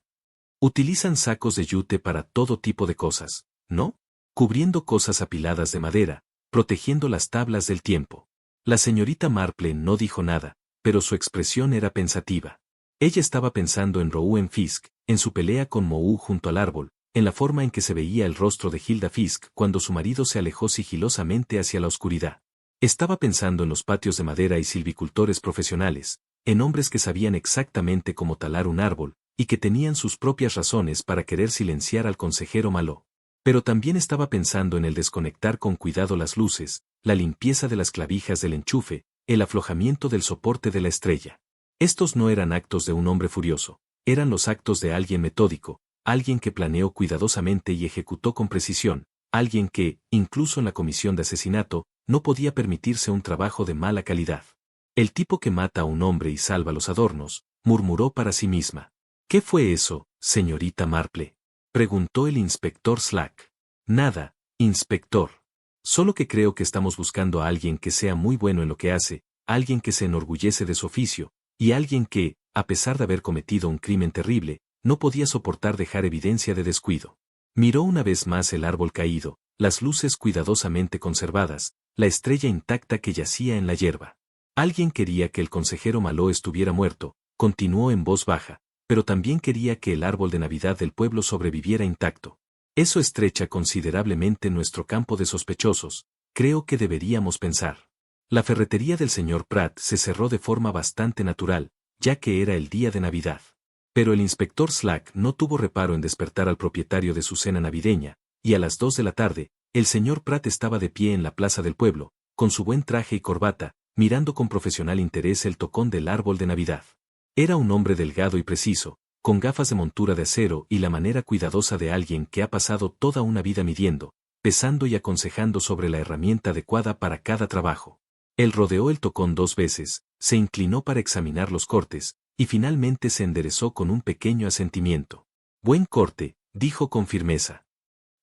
Speaker 1: Utilizan sacos de yute para todo tipo de cosas, ¿no? Cubriendo cosas apiladas de madera, protegiendo las tablas del tiempo. La señorita Marple no dijo nada, pero su expresión era pensativa. Ella estaba pensando en Rowan Fisk, en su pelea con Moe junto al árbol, en la forma en que se veía el rostro de Hilda Fisk cuando su marido se alejó sigilosamente hacia la oscuridad. Estaba pensando en los patios de madera y silvicultores profesionales, en hombres que sabían exactamente cómo talar un árbol, y que tenían sus propias razones para querer silenciar al consejero Maló. Pero también estaba pensando en el desconectar con cuidado las luces, la limpieza de las clavijas del enchufe, el aflojamiento del soporte de la estrella. Estos no eran actos de un hombre furioso, eran los actos de alguien metódico, alguien que planeó cuidadosamente y ejecutó con precisión, alguien que, incluso en la comisión de asesinato, no podía permitirse un trabajo de mala calidad. El tipo que mata a un hombre y salva los adornos, murmuró para sí misma. ¿Qué fue eso, señorita Marple? Preguntó el inspector Slack. Nada, inspector. Solo que creo que estamos buscando a alguien que sea muy bueno en lo que hace, alguien que se enorgullece de su oficio, y alguien que, a pesar de haber cometido un crimen terrible, no podía soportar dejar evidencia de descuido. Miró una vez más el árbol caído, las luces cuidadosamente conservadas, la estrella intacta que yacía en la hierba. Alguien quería que el consejero Maló estuviera muerto, continuó en voz baja, pero también quería que el árbol de Navidad del pueblo sobreviviera intacto. Eso estrecha considerablemente nuestro campo de sospechosos, creo que deberíamos pensar. La ferretería del señor Pratt se cerró de forma bastante natural, ya que era el día de Navidad. Pero el inspector Slack no tuvo reparo en despertar al propietario de su cena navideña, y a las 2 de la tarde, el señor Pratt estaba de pie en la plaza del pueblo, con su buen traje y corbata, mirando con profesional interés el tocón del árbol de Navidad. Era un hombre delgado y preciso, con gafas de montura de acero y la manera cuidadosa de alguien que ha pasado toda una vida midiendo, pesando y aconsejando sobre la herramienta adecuada para cada trabajo. Él rodeó el tocón 2 veces, se inclinó para examinar los cortes, y finalmente se enderezó con un pequeño asentimiento. Buen corte, dijo con firmeza.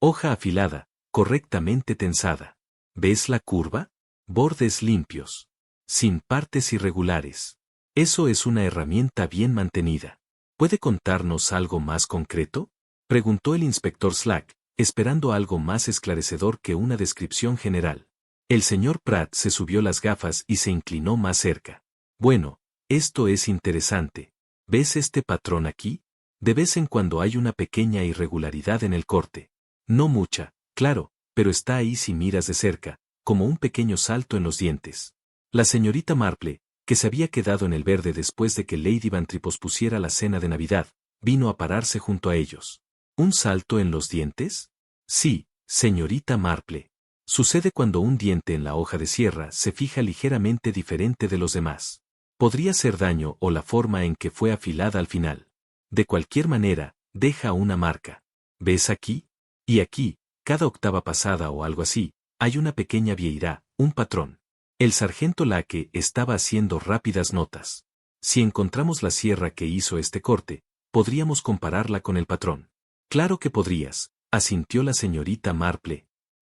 Speaker 1: Hoja afilada, correctamente tensada. ¿Ves la curva? Bordes limpios. Sin partes irregulares. Eso es una herramienta bien mantenida. ¿Puede contarnos algo más concreto? Preguntó el inspector Slack, esperando algo más esclarecedor que una descripción general. El señor Pratt se subió las gafas y se inclinó más cerca. Bueno, esto es interesante. ¿Ves este patrón aquí? De vez en cuando hay una pequeña irregularidad en el corte. No mucha, claro, pero está ahí si miras de cerca, como un pequeño salto en los dientes. La señorita Marple, que se había quedado en el verde después de que Lady Bantry pospusiera la cena de Navidad, vino a pararse junto a ellos. ¿Un salto en los dientes? Sí, señorita Marple. Sucede cuando un diente en la hoja de sierra se fija ligeramente diferente de los demás. Podría ser daño o la forma en que fue afilada al final. De cualquier manera, deja una marca. ¿Ves aquí? Y aquí, cada octava pasada o algo así, hay una pequeña vieira, un patrón. El sargento Lake estaba haciendo rápidas notas. Si encontramos la sierra que hizo este corte, podríamos compararla con el patrón. Claro que podrías, asintió la señorita Marple.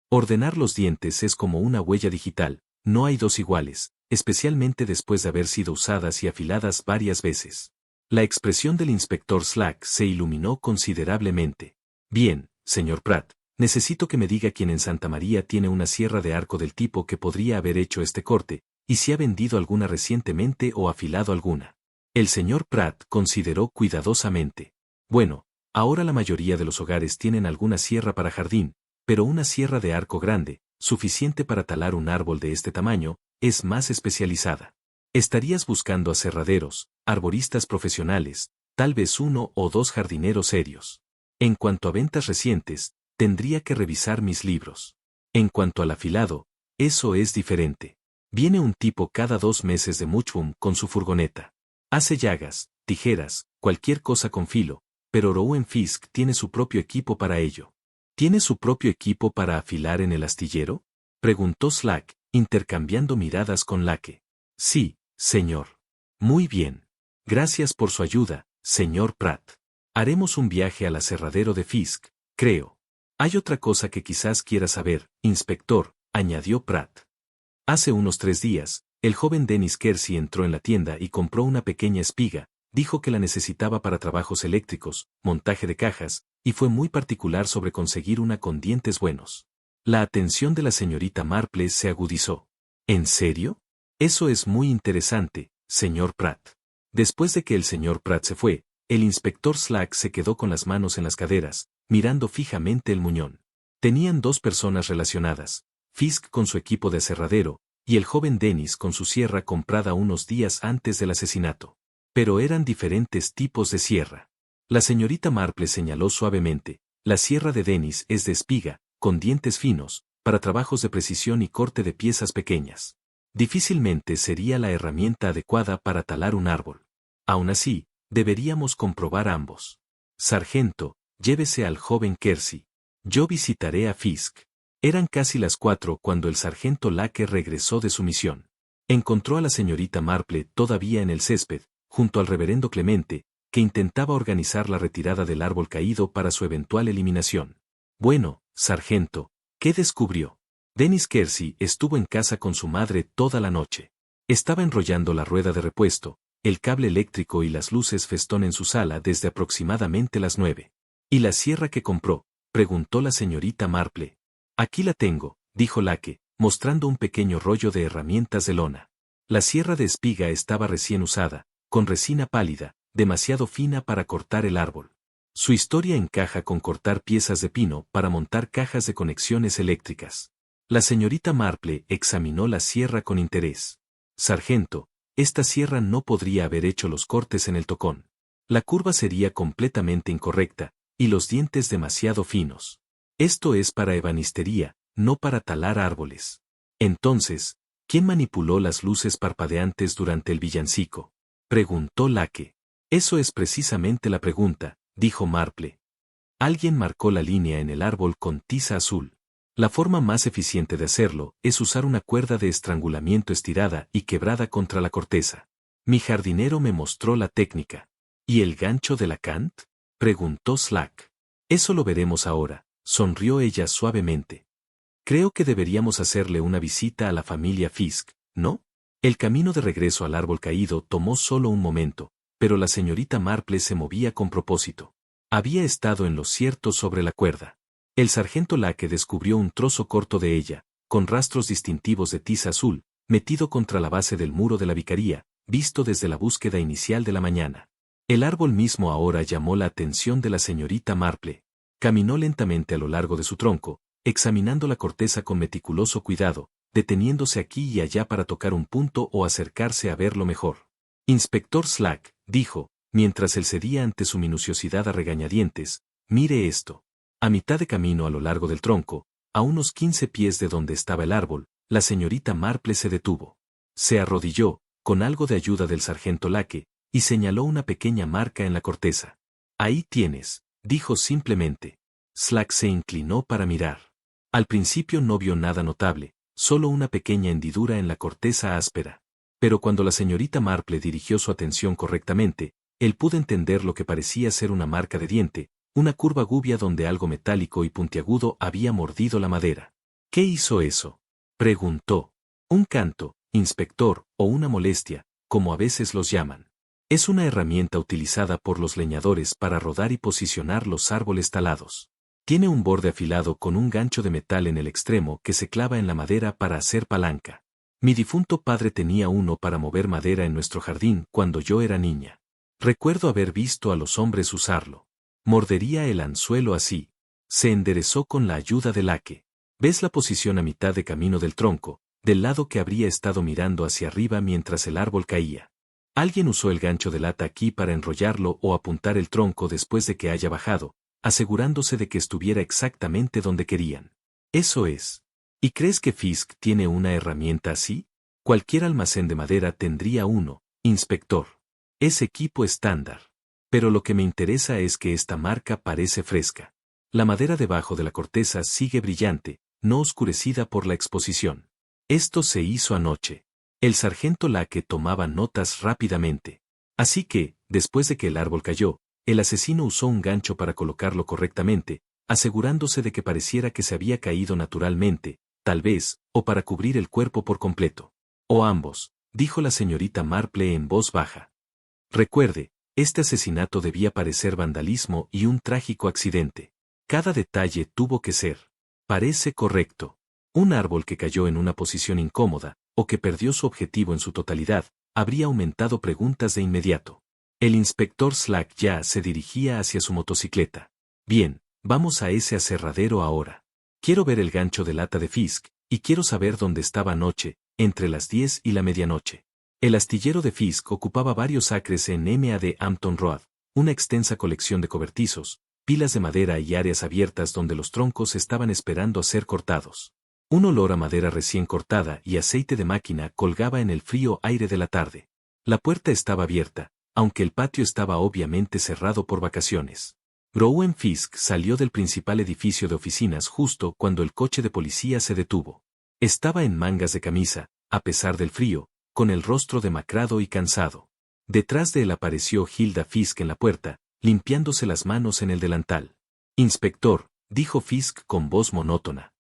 Speaker 1: Ordenar los dientes es como una huella digital, no hay dos iguales, especialmente después de haber sido usadas y afiladas varias veces. La expresión del inspector Slack se iluminó considerablemente. Bien, señor Pratt, Necesito que me diga quién en Santa María tiene una sierra de arco del tipo que podría haber hecho este corte, y si ha vendido alguna recientemente o afilado alguna. El señor Pratt consideró cuidadosamente. Bueno, ahora la mayoría de los hogares tienen alguna sierra para jardín, pero una sierra de arco grande, suficiente para talar un árbol de este tamaño, es más especializada. Estarías buscando aserraderos, arboristas profesionales, tal vez 1 o 2 jardineros serios. En cuanto a ventas recientes, tendría que revisar mis libros. En cuanto al afilado, eso es diferente. Viene un tipo cada 2 meses de Muchbum con su furgoneta. Hace llagas, tijeras, cualquier cosa con filo, pero Rowan Fisk tiene su propio equipo para ello. ¿Tiene su propio equipo para afilar en el astillero? Preguntó Slack, intercambiando miradas con Lake. Sí, señor. Muy bien. Gracias por su ayuda, señor Pratt. Haremos un viaje al aserradero de Fisk, creo. Hay otra cosa que quizás quiera saber, inspector, añadió Pratt. Hace unos 3 días, el joven Dennis Kersey entró en la tienda y compró una pequeña espiga, dijo que la necesitaba para trabajos eléctricos, montaje de cajas, y fue muy particular sobre conseguir una con dientes buenos. La atención de la señorita Marple se agudizó. ¿En serio? Eso es muy interesante, señor Pratt. Después de que el señor Pratt se fue, el inspector Slack se quedó con las manos en las caderas, mirando fijamente el muñón. Tenían 2 personas relacionadas, Fisk con su equipo de aserradero, y el joven Dennis con su sierra comprada unos días antes del asesinato. Pero eran diferentes tipos de sierra. La señorita Marple señaló suavemente, la sierra de Dennis es de espiga, con dientes finos, para trabajos de precisión y corte de piezas pequeñas. Difícilmente sería la herramienta adecuada para talar un árbol. Aún así, deberíamos comprobar ambos. Sargento, llévese al joven Kersey. Yo visitaré a Fisk. Eran casi las 4 cuando el sargento Lake regresó de su misión. Encontró a la señorita Marple todavía en el césped, junto al reverendo Clemente, que intentaba organizar la retirada del árbol caído para su eventual eliminación. Bueno, sargento, ¿qué descubrió? Dennis Kersey estuvo en casa con su madre toda la noche. Estaba enrollando la rueda de repuesto, el cable eléctrico y las luces festón en su sala desde aproximadamente las 9. ¿Y la sierra que compró?, preguntó la señorita Marple. Aquí la tengo, dijo Lake, mostrando un pequeño rollo de herramientas de lona. La sierra de espiga estaba recién usada, con resina pálida, demasiado fina para cortar el árbol. Su historia encaja con cortar piezas de pino para montar cajas de conexiones eléctricas. La señorita Marple examinó la sierra con interés. Sargento, esta sierra no podría haber hecho los cortes en el tocón. La curva sería completamente incorrecta, y los dientes demasiado finos. Esto es para ebanistería, no para talar árboles. Entonces, ¿quién manipuló las luces parpadeantes durante el villancico?, preguntó Lake. Eso es precisamente la pregunta, dijo Marple. Alguien marcó la línea en el árbol con tiza azul. La forma más eficiente de hacerlo es usar una cuerda de estrangulamiento estirada y quebrada contra la corteza. Mi jardinero me mostró la técnica. ¿Y el gancho de la Kant?, preguntó Slack. Eso lo veremos ahora, sonrió ella suavemente. Creo que deberíamos hacerle una visita a la familia Fisk, ¿no? El camino de regreso al árbol caído tomó solo un momento, pero la señorita Marple se movía con propósito. Había estado en lo cierto sobre la cuerda. El sargento Lake descubrió un trozo corto de ella, con rastros distintivos de tiza azul, metido contra la base del muro de la vicaría, visto desde la búsqueda inicial de la mañana. El árbol mismo ahora llamó la atención de la señorita Marple. Caminó lentamente a lo largo de su tronco, examinando la corteza con meticuloso cuidado, deteniéndose aquí y allá para tocar un punto o acercarse a verlo mejor. Inspector Slack, dijo, mientras él cedía ante su minuciosidad a regañadientes, mire esto. A mitad de camino a lo largo del tronco, a unos 15 pies de donde estaba el árbol, la señorita Marple se detuvo. Se arrodilló, con algo de ayuda del sargento Lake, y señaló una pequeña marca en la corteza. Ahí tienes, dijo simplemente. Slack se inclinó para mirar. Al principio no vio nada notable, solo una pequeña hendidura en la corteza áspera. Pero cuando la señorita Marple dirigió su atención correctamente, él pudo entender lo que parecía ser una marca de diente, una curva gubia donde algo metálico y puntiagudo había mordido la madera. ¿Qué hizo eso?, preguntó. Un canto, inspector, o una molestia, como a veces los llaman. Es una herramienta utilizada por los leñadores para rodar y posicionar los árboles talados. Tiene un borde afilado con un gancho de metal en el extremo que se clava en la madera para hacer palanca. Mi difunto padre tenía uno para mover madera en nuestro jardín cuando yo era niña. Recuerdo haber visto a los hombres usarlo. Mordería el anzuelo así. Se enderezó con la ayuda del laque. ¿Ves la posición a mitad de camino del tronco, del lado que habría estado mirando hacia arriba mientras el árbol caía? Alguien usó el gancho de lata aquí para enrollarlo o apuntar el tronco después de que haya bajado, asegurándose de que estuviera exactamente donde querían. Eso es. ¿Y crees que Fisk tiene una herramienta así? Cualquier almacén de madera tendría uno, inspector. Es equipo estándar. Pero lo que me interesa es que esta marca parece fresca. La madera debajo de la corteza sigue brillante, no oscurecida por la exposición. Esto se hizo anoche. El sargento Lake tomaba notas rápidamente. Así que, después de que el árbol cayó, el asesino usó un gancho para colocarlo correctamente, asegurándose de que pareciera que se había caído naturalmente, tal vez, o para cubrir el cuerpo por completo. O ambos, dijo la señorita Marple en voz baja. Recuerde, este asesinato debía parecer vandalismo y un trágico accidente. Cada detalle tuvo que ser. Parece correcto. Un árbol que cayó en una posición incómoda, o que perdió su objetivo en su totalidad, habría aumentado preguntas de inmediato. El inspector Slack ya se dirigía hacia su motocicleta. Bien, vamos a ese aserradero ahora. Quiero ver el gancho de lata de Fisk, y quiero saber dónde estaba anoche, entre las 10 y la medianoche. El astillero de Fisk ocupaba varios acres en M.A.D. Hampton Road, una extensa colección de cobertizos, pilas de madera y áreas abiertas donde los troncos estaban esperando a ser cortados. Un olor a madera recién cortada y aceite de máquina colgaba en el frío aire de la tarde. La puerta estaba abierta, aunque el patio estaba obviamente cerrado por vacaciones. Grouen Fisk salió del principal edificio de oficinas justo cuando el coche de policía se detuvo. Estaba en mangas de camisa, a pesar del frío, con el rostro demacrado y cansado. Detrás de él apareció Hilda Fisk en la puerta, limpiándose las manos en el delantal. Inspector, dijo Fisk con voz monótona.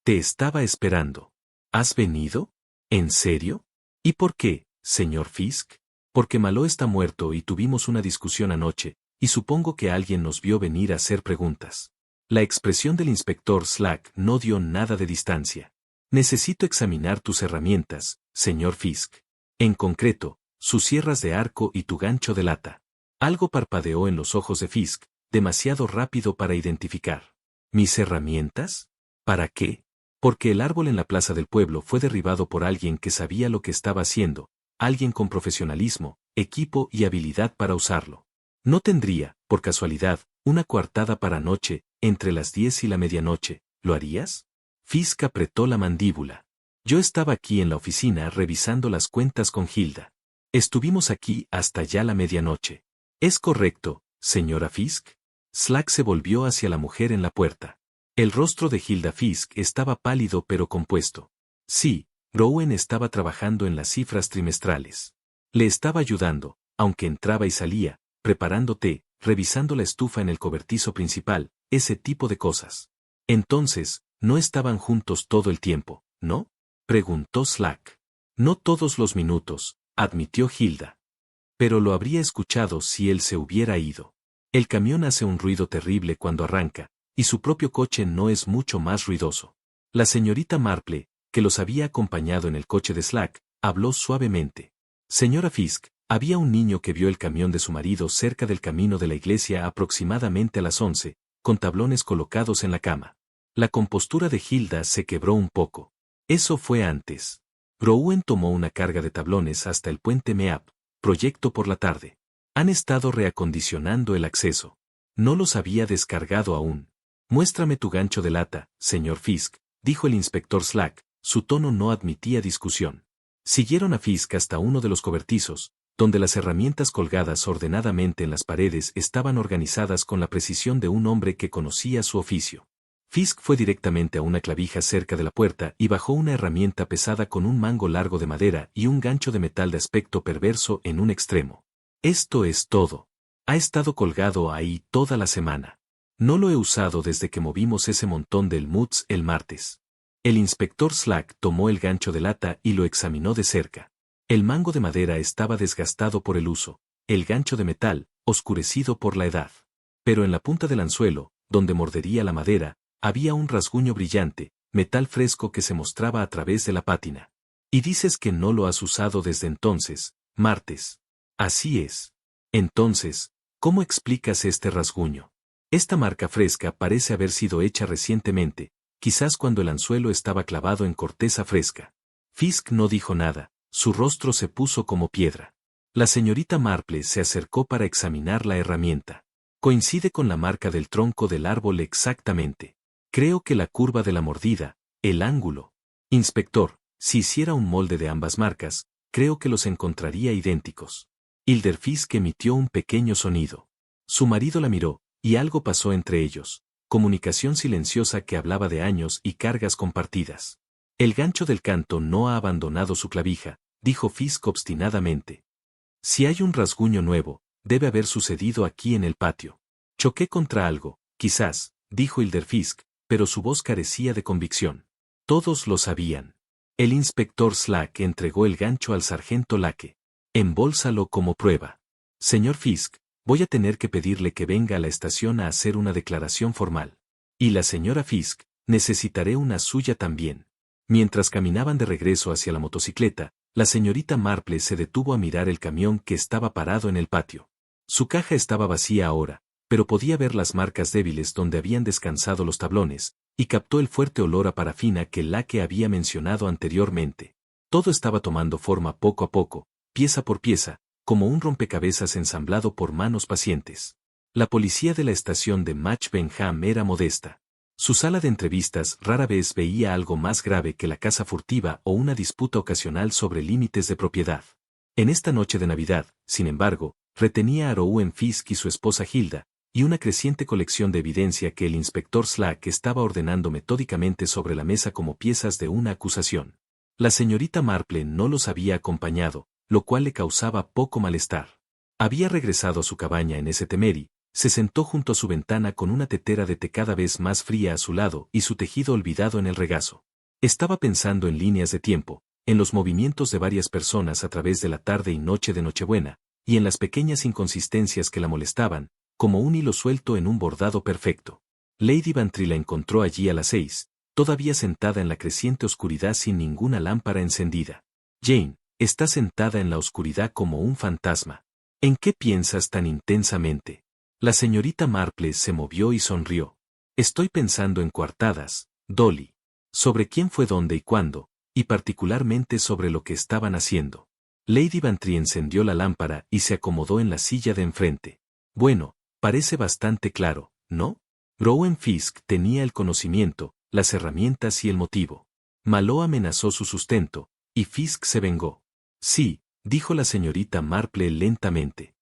Speaker 1: Te estaba esperando. ¿Has venido? ¿En serio? ¿Y por qué, señor Fisk? Porque Malo está muerto y tuvimos una discusión anoche, y supongo que alguien nos vio venir a hacer preguntas. La expresión del inspector Slack no dio nada de distancia. Necesito examinar tus herramientas, señor Fisk. En concreto, sus sierras de arco y tu gancho de lata. Algo parpadeó en los ojos de Fisk, demasiado rápido para identificar. ¿Mis herramientas? ¿Para qué? Porque el árbol en la plaza del pueblo fue derribado por alguien que sabía lo que estaba haciendo, alguien con profesionalismo, equipo y habilidad para usarlo. No tendría, por casualidad, una coartada para anoche, entre las 10 y la medianoche, ¿lo harías? Fisk apretó la mandíbula. Yo estaba aquí en la oficina revisando las cuentas con Hilda. Estuvimos aquí hasta ya la medianoche. ¿Es correcto, señora Fisk? Slack se volvió hacia la mujer en la puerta. El rostro de Hilda Fisk estaba pálido pero compuesto. Sí, Grouen estaba trabajando en las cifras trimestrales. Le estaba ayudando, aunque entraba y salía, preparando té, revisando la estufa en el cobertizo principal, ese tipo de cosas. Entonces, no estaban juntos todo el tiempo, ¿no? Preguntó Slack. No todos los minutos, admitió Hilda. Pero lo habría escuchado si él se hubiera ido. El camión hace un ruido terrible cuando arranca, y su propio coche no es mucho más ruidoso. La señorita Marple, que los había acompañado en el coche de Slack, habló suavemente. Señora Fisk, había un niño que vio el camión de su marido cerca del camino de la iglesia aproximadamente a las 11, con tablones colocados en la cama. La compostura de Hilda se quebró un poco. Eso fue antes. Grouen tomó una carga de tablones hasta el puente Meap, proyecto por la tarde. Han estado reacondicionando el acceso. No los había descargado aún. Muéstrame tu gancho de lata, señor Fisk, dijo el inspector Slack, su tono no admitía discusión. Siguieron a Fisk hasta uno de los cobertizos, donde las herramientas colgadas ordenadamente en las paredes estaban organizadas con la precisión de un hombre que conocía su oficio. Fisk fue directamente a una clavija cerca de la puerta y bajó una herramienta pesada con un mango largo de madera y un gancho de metal de aspecto perverso en un extremo. Esto es todo. Ha estado colgado ahí toda la semana. No lo he usado desde que movimos ese montón del Mutz el martes. El inspector Slack tomó el gancho de lata y lo examinó de cerca. El mango de madera estaba desgastado por el uso, el gancho de metal, oscurecido por la edad. Pero en la punta del anzuelo, donde mordería la madera, había un rasguño brillante, metal fresco que se mostraba a través de la pátina. Y dices que no lo has usado desde entonces, martes. Así es. Entonces, ¿cómo explicas este rasguño? Esta marca fresca parece haber sido hecha recientemente, quizás cuando el anzuelo estaba clavado en corteza fresca. Fisk no dijo nada, su rostro se puso como piedra. La señorita Marple se acercó para examinar la herramienta. Coincide con la marca del tronco del árbol exactamente. Creo que la curva de la mordida, el ángulo. Inspector, si hiciera un molde de ambas marcas, creo que los encontraría idénticos. Hilder Fisk emitió un pequeño sonido. Su marido la miró, y algo pasó entre ellos. Comunicación silenciosa que hablaba de años y cargas compartidas. El gancho del canto no ha abandonado su clavija, dijo Fisk obstinadamente. Si hay un rasguño nuevo, debe haber sucedido aquí en el patio. Choqué contra algo, quizás, dijo Hilder Fisk, pero su voz carecía de convicción. Todos lo sabían. El inspector Slack entregó el gancho al sargento Lake. Embólsalo como prueba. Señor Fisk, voy a tener que pedirle que venga a la estación a hacer una declaración formal. Y la señora Fisk, necesitaré una suya también. Mientras caminaban de regreso hacia la motocicleta, la señorita Marple se detuvo a mirar el camión que estaba parado en el patio. Su caja estaba vacía ahora, pero podía ver las marcas débiles donde habían descansado los tablones, y captó el fuerte olor a parafina que Lake había mencionado anteriormente. Todo estaba tomando forma poco a poco, pieza por pieza, como un rompecabezas ensamblado por manos pacientes. La policía de la estación de Match Benham era modesta. Su sala de entrevistas rara vez veía algo más grave que la caza furtiva o una disputa ocasional sobre límites de propiedad. En esta noche de Navidad, sin embargo, retenía a Rowan Fisk y su esposa Hilda, y una creciente colección de evidencia que el inspector Slack estaba ordenando metódicamente sobre la mesa como piezas de una acusación. La señorita Marple no los había acompañado, lo cual le causaba poco malestar. Había regresado a su cabaña en ese Temeri, se sentó junto a su ventana con una tetera de té cada vez más fría a su lado y su tejido olvidado en el regazo. Estaba pensando en líneas de tiempo, en los movimientos de varias personas a través de la tarde y noche de Nochebuena, y en las pequeñas inconsistencias que la molestaban, como un hilo suelto en un bordado perfecto. Lady Bantry la encontró allí a las 6, todavía sentada en la creciente oscuridad sin ninguna lámpara encendida. Jane, está sentada en la oscuridad como un fantasma. ¿En qué piensas tan intensamente? La señorita Marple se movió y sonrió. Estoy pensando en coartadas, Dolly. Sobre quién fue dónde y cuándo, y particularmente sobre lo que estaban haciendo. Lady Bantry encendió la lámpara y se acomodó en la silla de enfrente. Bueno, parece bastante claro, ¿no? Rowan Fisk tenía el conocimiento, las herramientas y el motivo. Maló amenazó su sustento, y Fisk se vengó. Sí, dijo la señorita Marple lentamente.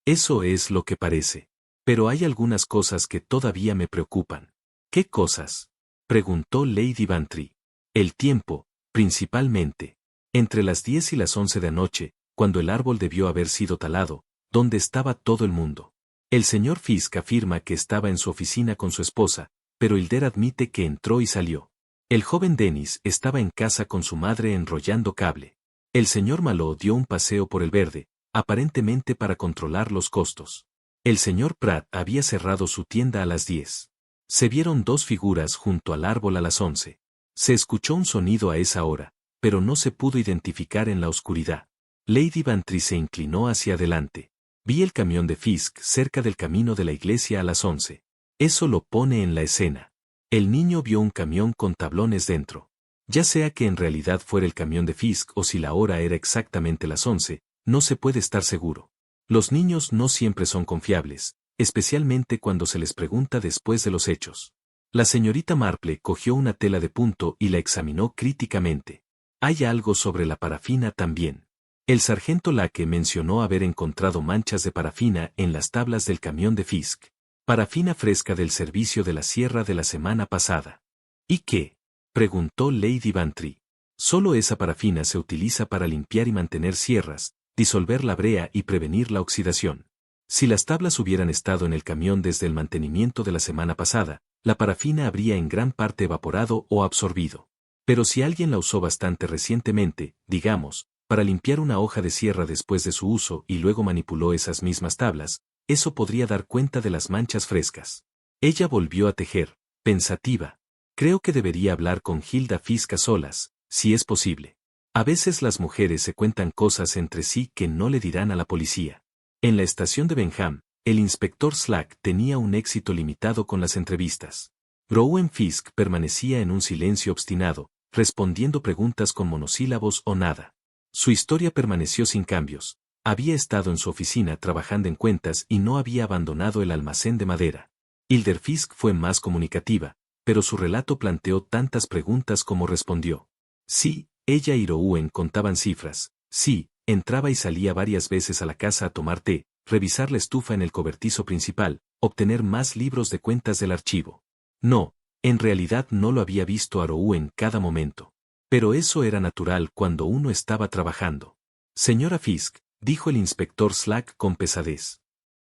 Speaker 1: Eso es lo que parece. Pero hay algunas cosas que todavía me preocupan. ¿Qué cosas? Preguntó Lady Bantry. El tiempo, principalmente. Entre las 10 y las 11 de anoche, cuando el árbol debió haber sido talado, ¿dónde estaba todo el mundo? El señor Fisk afirma que estaba en su oficina con su esposa, pero Hilder admite que entró y salió. El joven Dennis estaba en casa con su madre enrollando cable. El señor Malot dio un paseo por el verde, aparentemente para controlar los costos. El señor Pratt había cerrado su tienda a las 10. Se vieron dos figuras junto al árbol a las 11. Se escuchó un sonido a esa hora, pero no se pudo identificar en la oscuridad. Lady Bantry se inclinó hacia adelante. Vi el camión de Fisk cerca del camino de la iglesia a las 11. Eso lo pone en la escena. El niño vio un camión con tablones dentro. Ya sea que en realidad fuera el camión de Fisk o si la hora era exactamente las 11, no se puede estar seguro. Los niños no siempre son confiables, especialmente cuando se les pregunta después de los hechos. La señorita Marple cogió una tela de punto y la examinó críticamente. Hay algo sobre la parafina también. El sargento Lake mencionó haber encontrado manchas de parafina en las tablas del camión de Fisk. Parafina fresca del servicio de la sierra de la semana pasada. ¿Y qué? Preguntó Lady Bantry. Solo esa parafina se utiliza para limpiar y mantener sierras, disolver la brea y prevenir la oxidación. Si las tablas hubieran estado en el camión desde el mantenimiento de la semana pasada, la parafina habría en gran parte evaporado o absorbido. Pero si alguien la usó bastante recientemente, digamos, para limpiar una hoja de sierra después de su uso y luego manipuló esas mismas tablas, eso podría dar cuenta de las manchas frescas. Ella volvió a tejer, pensativa. Creo que debería hablar con Hilda Fisk a solas, si es posible. A veces las mujeres se cuentan cosas entre sí que no le dirán a la policía. En la estación de Benham, el inspector Slack tenía un éxito limitado con las entrevistas. Rowan Fisk permanecía en un silencio obstinado, respondiendo preguntas con monosílabos o nada. Su historia permaneció sin cambios. Había estado en su oficina trabajando en cuentas y no había abandonado el almacén de madera. Hilda Fisk fue más comunicativa, pero su relato planteó tantas preguntas como respondió. Sí, ella y Rowan contaban cifras. Sí, entraba y salía varias veces a la casa a tomar té, revisar la estufa en el cobertizo principal, obtener más libros de cuentas del archivo. No, en realidad no lo había visto a Rowan en cada momento. Pero eso era natural cuando uno estaba trabajando. Señora Fisk, dijo el inspector Slack con pesadez.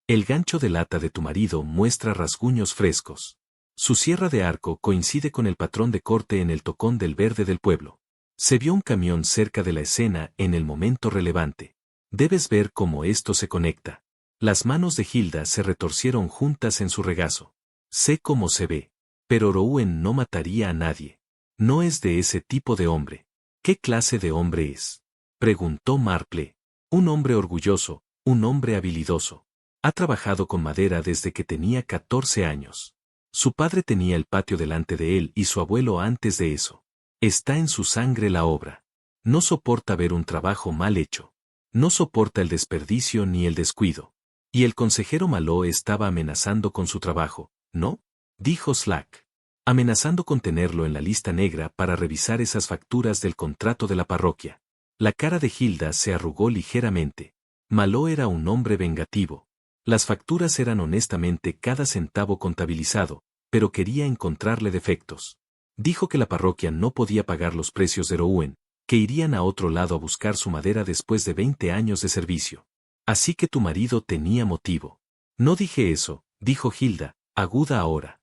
Speaker 1: El gancho de lata de tu marido muestra rasguños frescos. Su sierra de arco coincide con el patrón de corte en el tocón del verde del pueblo. Se vio un camión cerca de la escena en el momento relevante. Debes ver cómo esto se conecta. Las manos de Hilda se retorcieron juntas en su regazo. Sé cómo se ve. Pero Rowan no mataría a nadie. No es de ese tipo de hombre. ¿Qué clase de hombre es? Preguntó Marple. Un hombre orgulloso, un hombre habilidoso. Ha trabajado con madera desde que tenía 14 años. Su padre tenía el patio delante de él y su abuelo antes de eso. Está en su sangre la obra. No soporta ver un trabajo mal hecho. No soporta el desperdicio ni el descuido. Y el consejero Maló estaba amenazando con su trabajo, ¿no? Dijo Slack. Amenazando con tenerlo en la lista negra para revisar esas facturas del contrato de la parroquia. La cara de Hilda se arrugó ligeramente. Maló era un hombre vengativo. Las facturas eran honestamente cada centavo contabilizado, pero quería encontrarle defectos. Dijo que la parroquia no podía pagar los precios de Rowan, que irían a otro lado a buscar su madera después de 20 años de servicio. Así que tu marido tenía motivo. No dije eso, dijo Hilda, aguda ahora.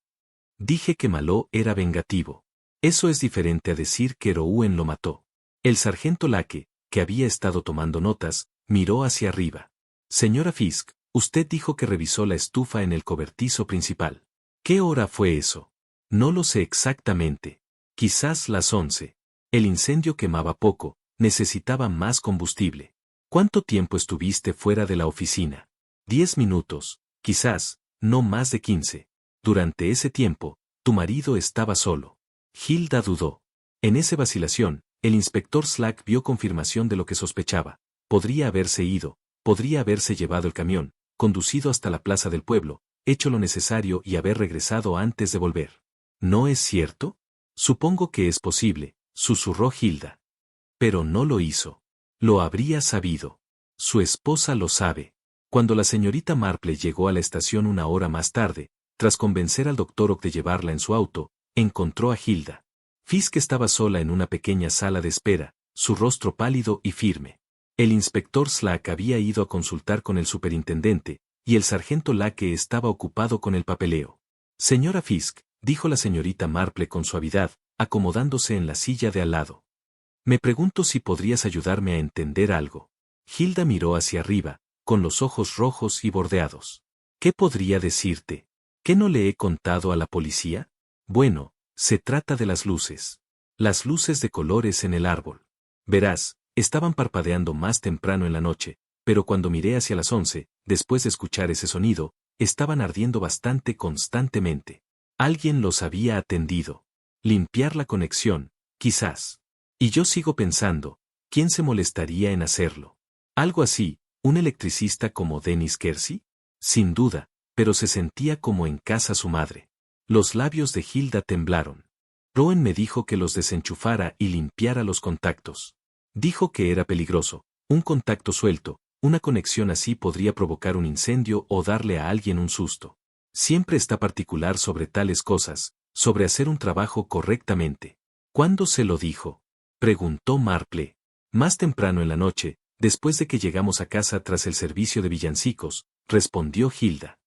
Speaker 1: Dije que Maló era vengativo. Eso es diferente a decir que Rowan lo mató. El sargento Lake, que había estado tomando notas, miró hacia arriba. Señora Fisk, usted dijo que revisó la estufa en el cobertizo principal. ¿Qué hora fue eso? No lo sé exactamente. Quizás las 11. El incendio quemaba poco, necesitaba más combustible. ¿Cuánto tiempo estuviste fuera de la oficina? 10 minutos, quizás, no más de 15. Durante ese tiempo, tu marido estaba solo. Hilda dudó. En esa vacilación, el inspector Slack vio confirmación de lo que sospechaba. Podría haberse ido, podría haberse llevado el camión, conducido hasta la plaza del pueblo, hecho lo necesario y haber regresado antes de volver. ¿No es cierto? Supongo que es posible, susurró Hilda. Pero no lo hizo. Lo habría sabido. Su esposa lo sabe. Cuando la señorita Marple llegó a la estación una hora más tarde, tras convencer al doctor Ock de llevarla en su auto, encontró a Hilda. Fisk estaba sola en una pequeña sala de espera, su rostro pálido y firme. El inspector Slack había ido a consultar con el superintendente, y el sargento Lake estaba ocupado con el papeleo. Señora Fisk, dijo la señorita Marple con suavidad, acomodándose en la silla de al lado. Me pregunto si podrías ayudarme a entender algo. Hilda miró hacia arriba, con los ojos rojos y bordeados. ¿Qué podría decirte? ¿Qué no le he contado a la policía? Bueno, se trata de las luces. Las luces de colores en el árbol. Verás, estaban parpadeando más temprano en la noche, pero cuando miré hacia las 11, después de escuchar ese sonido, estaban ardiendo bastante constantemente. Alguien los había atendido. Limpiar la conexión, quizás. Y yo sigo pensando, ¿quién se molestaría en hacerlo? Algo así, ¿un electricista como Dennis Kersey? Sin duda, pero se sentía como en casa su madre. Los labios de Hilda temblaron. Rowan me dijo que los desenchufara y limpiara los contactos. Dijo que era peligroso, un contacto suelto, una conexión así podría provocar un incendio o darle a alguien un susto. Siempre está particular sobre tales cosas, sobre hacer un trabajo correctamente. ¿Cuándo se lo dijo? Preguntó Marple. Más temprano en la noche, después de que llegamos a casa tras el servicio de villancicos, respondió Hilda.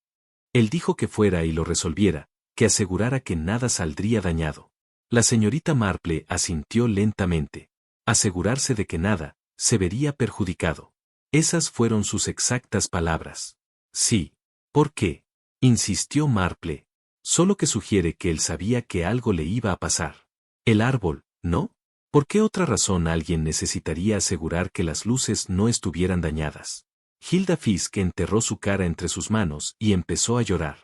Speaker 1: Él dijo que fuera y lo resolviera, que asegurara que nada saldría dañado. La señorita Marple asintió lentamente. Asegurarse de que nada se vería perjudicado. Esas fueron sus exactas palabras. Sí. ¿Por qué? Insistió Marple. Solo que sugiere que él sabía que algo le iba a pasar. El árbol, ¿no? ¿Por qué otra razón alguien necesitaría asegurar que las luces no estuvieran dañadas? Hilda Fisk enterró su cara entre sus manos y empezó a llorar.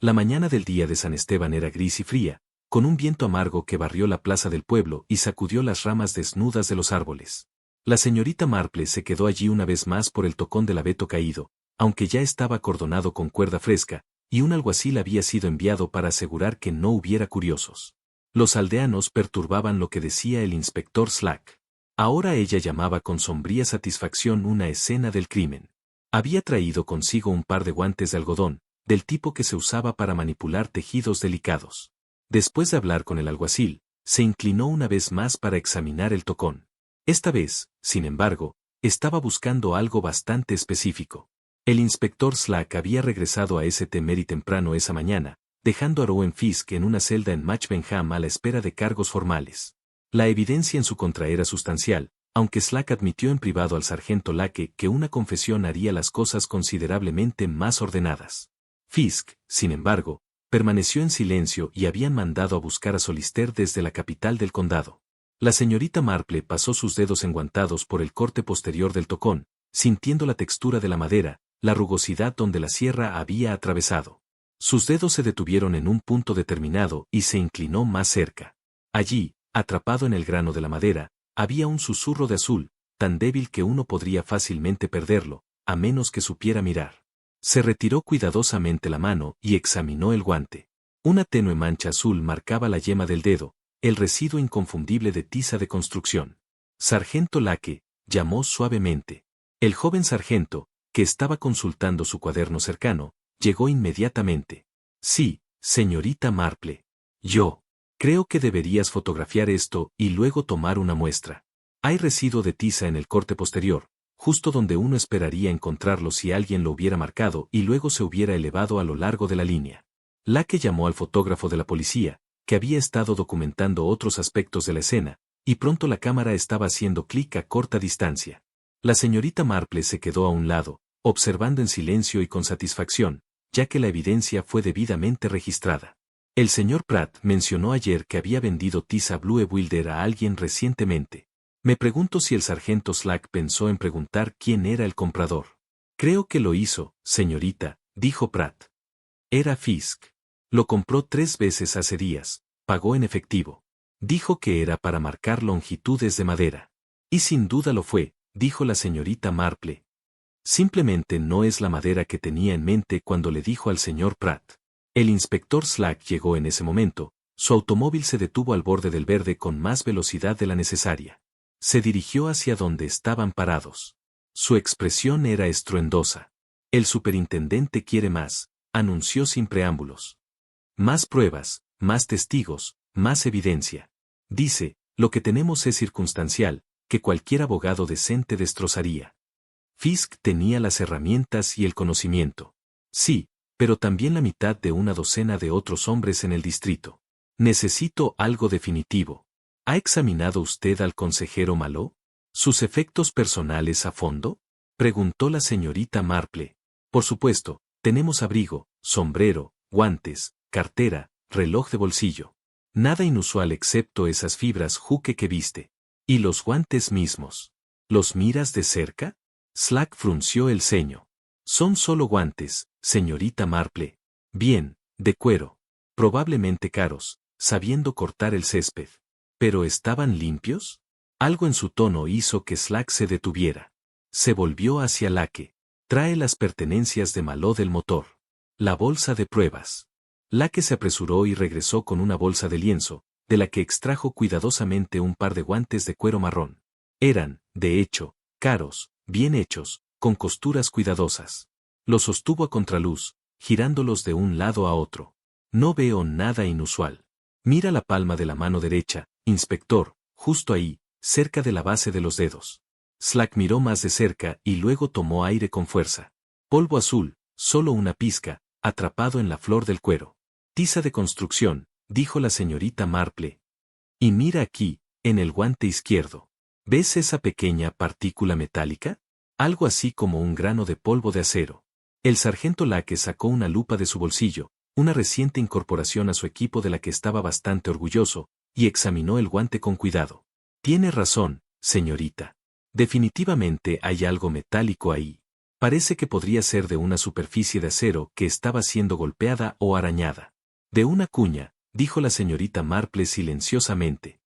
Speaker 1: La mañana del día de San Esteban era gris y fría, con un viento amargo que barrió la plaza del pueblo y sacudió las ramas desnudas de los árboles. La señorita Marple se quedó allí una vez más por el tocón del abeto caído, aunque ya estaba acordonado con cuerda fresca, y un alguacil había sido enviado para asegurar que no hubiera curiosos. Los aldeanos perturbaban lo que decía el inspector Slack. Ahora ella llamaba con sombría satisfacción una escena del crimen. Había traído consigo un par de guantes de algodón, del tipo que se usaba para manipular tejidos delicados. Después de hablar con el alguacil, se inclinó una vez más para examinar el tocón. Esta vez, sin embargo, estaba buscando algo bastante específico. El inspector Slack había regresado a St. Mary temprano esa mañana, dejando a Rowan Fisk en una celda en Match Benham a la espera de cargos formales. La evidencia en su contra era sustancial, aunque Slack admitió en privado al sargento Lake que una confesión haría las cosas considerablemente más ordenadas. Fisk, sin embargo, permaneció en silencio y habían mandado a buscar a Solister desde la capital del condado. La señorita Marple pasó sus dedos enguantados por el corte posterior del tocón, sintiendo la textura de la madera, la rugosidad donde la sierra había atravesado. Sus dedos se detuvieron en un punto determinado y se inclinó más cerca. Allí, atrapado en el grano de la madera, había un susurro de azul, tan débil que uno podría fácilmente perderlo, a menos que supiera mirar. Se retiró cuidadosamente la mano y examinó el guante. Una tenue mancha azul marcaba la yema del dedo, el residuo inconfundible de tiza de construcción. Sargento Lake, llamó suavemente. El joven sargento, que estaba consultando su cuaderno cercano, llegó inmediatamente. Sí, señorita Marple. Yo. Creo que deberías fotografiar esto y luego tomar una muestra. Hay residuo de tiza en el corte posterior, justo donde uno esperaría encontrarlo si alguien lo hubiera marcado y luego se hubiera elevado a lo largo de la línea. Lake llamó al fotógrafo de la policía, que había estado documentando otros aspectos de la escena, y pronto la cámara estaba haciendo clic a corta distancia. La señorita Marple se quedó a un lado, observando en silencio y con satisfacción, ya que la evidencia fue debidamente registrada. El señor Pratt mencionó ayer que había vendido tiza Blue Wilder a alguien recientemente. Me pregunto si el sargento Slack pensó en preguntar quién era el comprador. Creo que lo hizo, señorita, dijo Pratt. Era Fisk. Lo compró 3 veces hace días, pagó en efectivo. Dijo que era para marcar longitudes de madera. Y sin duda lo fue, dijo la señorita Marple. Simplemente no es la madera que tenía en mente cuando le dijo al señor Pratt. El inspector Slack llegó en ese momento, su automóvil se detuvo al borde del verde con más velocidad de la necesaria. Se dirigió hacia donde estaban parados. Su expresión era estruendosa. El superintendente quiere más, anunció sin preámbulos. Más pruebas, más testigos, más evidencia. Dice, lo que tenemos es circunstancial, que cualquier abogado decente destrozaría. Fisk tenía las herramientas y el conocimiento. Sí, pero también la mitad de una docena de otros hombres en el distrito. Necesito algo definitivo. ¿Ha examinado usted al consejero Maló? ¿Sus efectos personales a fondo? Preguntó la señorita Marple. Por supuesto, tenemos abrigo, sombrero, guantes, cartera, reloj de bolsillo. Nada inusual excepto esas fibras juque que viste. ¿Y los guantes mismos? ¿Los miras de cerca? Slack frunció el ceño. Son solo guantes, señorita Marple. Bien, de cuero. Probablemente caros, sabiendo cortar el césped. ¿Pero estaban limpios? Algo en su tono hizo que Slack se detuviera. Se volvió hacia Lake. Trae las pertenencias de Maló del motor. La bolsa de pruebas. Lake se apresuró y regresó con una bolsa de lienzo, de la que extrajo cuidadosamente un par de guantes de cuero marrón. Eran, de hecho, caros, bien hechos, con costuras cuidadosas. Los sostuvo a contraluz, girándolos de un lado a otro. No veo nada inusual. Mira la palma de la mano derecha, inspector, justo ahí, cerca de la base de los dedos. Slack miró más de cerca y luego tomó aire con fuerza. Polvo azul, solo una pizca, atrapado en la flor del cuero. Tiza de construcción, dijo la señorita Marple. Y mira aquí, en el guante izquierdo. ¿Ves esa pequeña partícula metálica? Algo así como un grano de polvo de acero. El sargento Lake sacó una lupa de su bolsillo, una reciente incorporación a su equipo de la que estaba bastante orgulloso, y examinó el guante con cuidado. Tiene razón, señorita. Definitivamente hay algo metálico ahí. Parece que podría ser de una superficie de acero que estaba siendo golpeada o arañada. De una cuña, dijo la señorita Marple silenciosamente.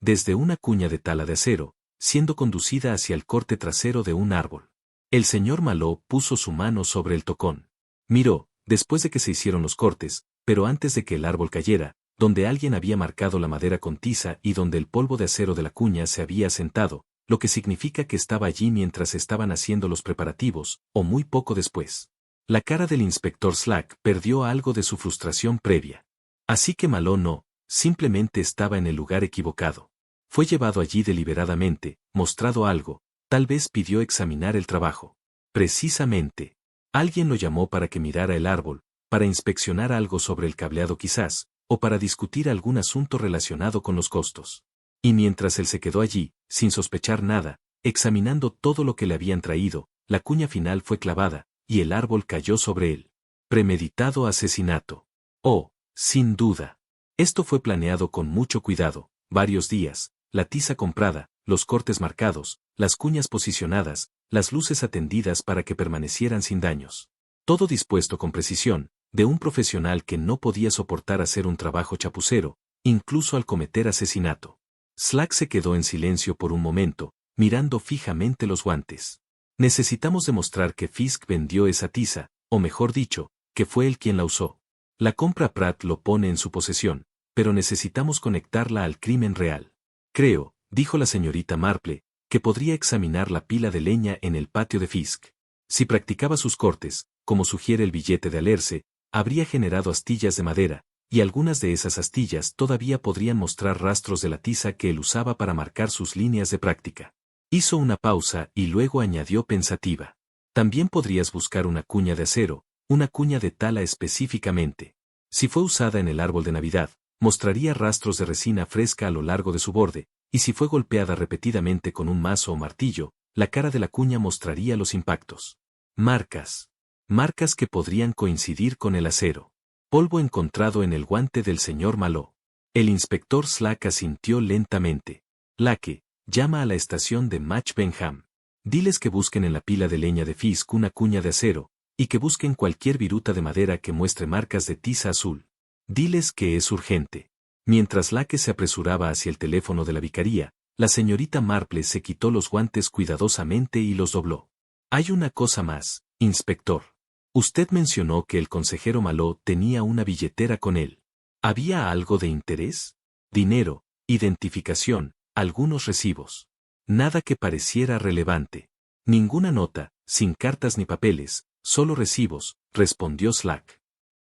Speaker 1: Desde una cuña de tala de acero, siendo conducida hacia el corte trasero de un árbol. El señor Maló puso su mano sobre el tocón. Miró, después de que se hicieron los cortes, pero antes de que el árbol cayera, donde alguien había marcado la madera con tiza y donde el polvo de acero de la cuña se había asentado, lo que significa que estaba allí mientras estaban haciendo los preparativos, o muy poco después. La cara del inspector Slack perdió algo de su frustración previa. Así que Maló no, simplemente estaba en el lugar equivocado. Fue llevado allí deliberadamente, mostrado algo, tal vez pidió examinar el trabajo. Precisamente. Alguien lo llamó para que mirara el árbol, para inspeccionar algo sobre el cableado quizás, o para discutir algún asunto relacionado con los costos. Y mientras él se quedó allí, sin sospechar nada, examinando todo lo que le habían traído, la cuña final fue clavada, y el árbol cayó sobre él. Premeditado asesinato. Oh, sin duda. Esto fue planeado con mucho cuidado, varios días, la tiza comprada, los cortes marcados, las cuñas posicionadas, las luces atendidas para que permanecieran sin daños. Todo dispuesto con precisión, de un profesional que no podía soportar hacer un trabajo chapucero, incluso al cometer asesinato. Slack se quedó en silencio por un momento, mirando fijamente los guantes. Necesitamos demostrar que Fisk vendió esa tiza, o mejor dicho, que fue él quien la usó. La compra Pratt lo pone en su posesión, pero necesitamos conectarla al crimen real. Creo, dijo la señorita Marple, que podría examinar la pila de leña en el patio de Fisk. Si practicaba sus cortes, como sugiere el billete de Alerce, habría generado astillas de madera, y algunas de esas astillas todavía podrían mostrar rastros de la tiza que él usaba para marcar sus líneas de práctica. Hizo una pausa y luego añadió pensativa. También podrías buscar una cuña de acero, una cuña de tala específicamente. Si fue usada en el árbol de Navidad, mostraría rastros de resina fresca a lo largo de su borde, y si fue golpeada repetidamente con un mazo o martillo, la cara de la cuña mostraría los impactos. Marcas. Marcas que podrían coincidir con el acero. Polvo encontrado en el guante del señor Maló. El inspector Slack asintió lentamente. Lake, llama a la estación de Match Benham. Diles que busquen en la pila de leña de Fisk una cuña de acero, y que busquen cualquier viruta de madera que muestre marcas de tiza azul. Diles que es urgente. Mientras Lake se apresuraba hacia el teléfono de la vicaría, la señorita Marple se quitó los guantes cuidadosamente y los dobló. Hay una cosa más, inspector. Usted mencionó que el consejero Maló tenía una billetera con él. ¿Había algo de interés? Dinero, identificación, algunos recibos. Nada que pareciera relevante. Ninguna nota, sin cartas ni papeles, solo recibos, respondió Slack.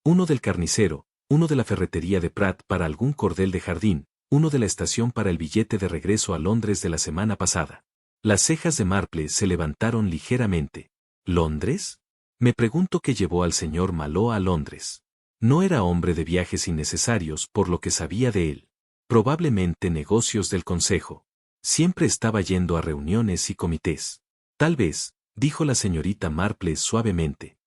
Speaker 1: Uno del carnicero, uno de la ferretería de Pratt para algún cordel de jardín, uno de la estación para el billete de regreso a Londres de la semana pasada. Las cejas de Marple se levantaron ligeramente. ¿Londres? Me pregunto qué llevó al señor Maló a Londres. No era hombre de viajes innecesarios por lo que sabía de él. Probablemente negocios del consejo. Siempre estaba yendo a reuniones y comités. Tal vez, dijo la señorita Marple suavemente.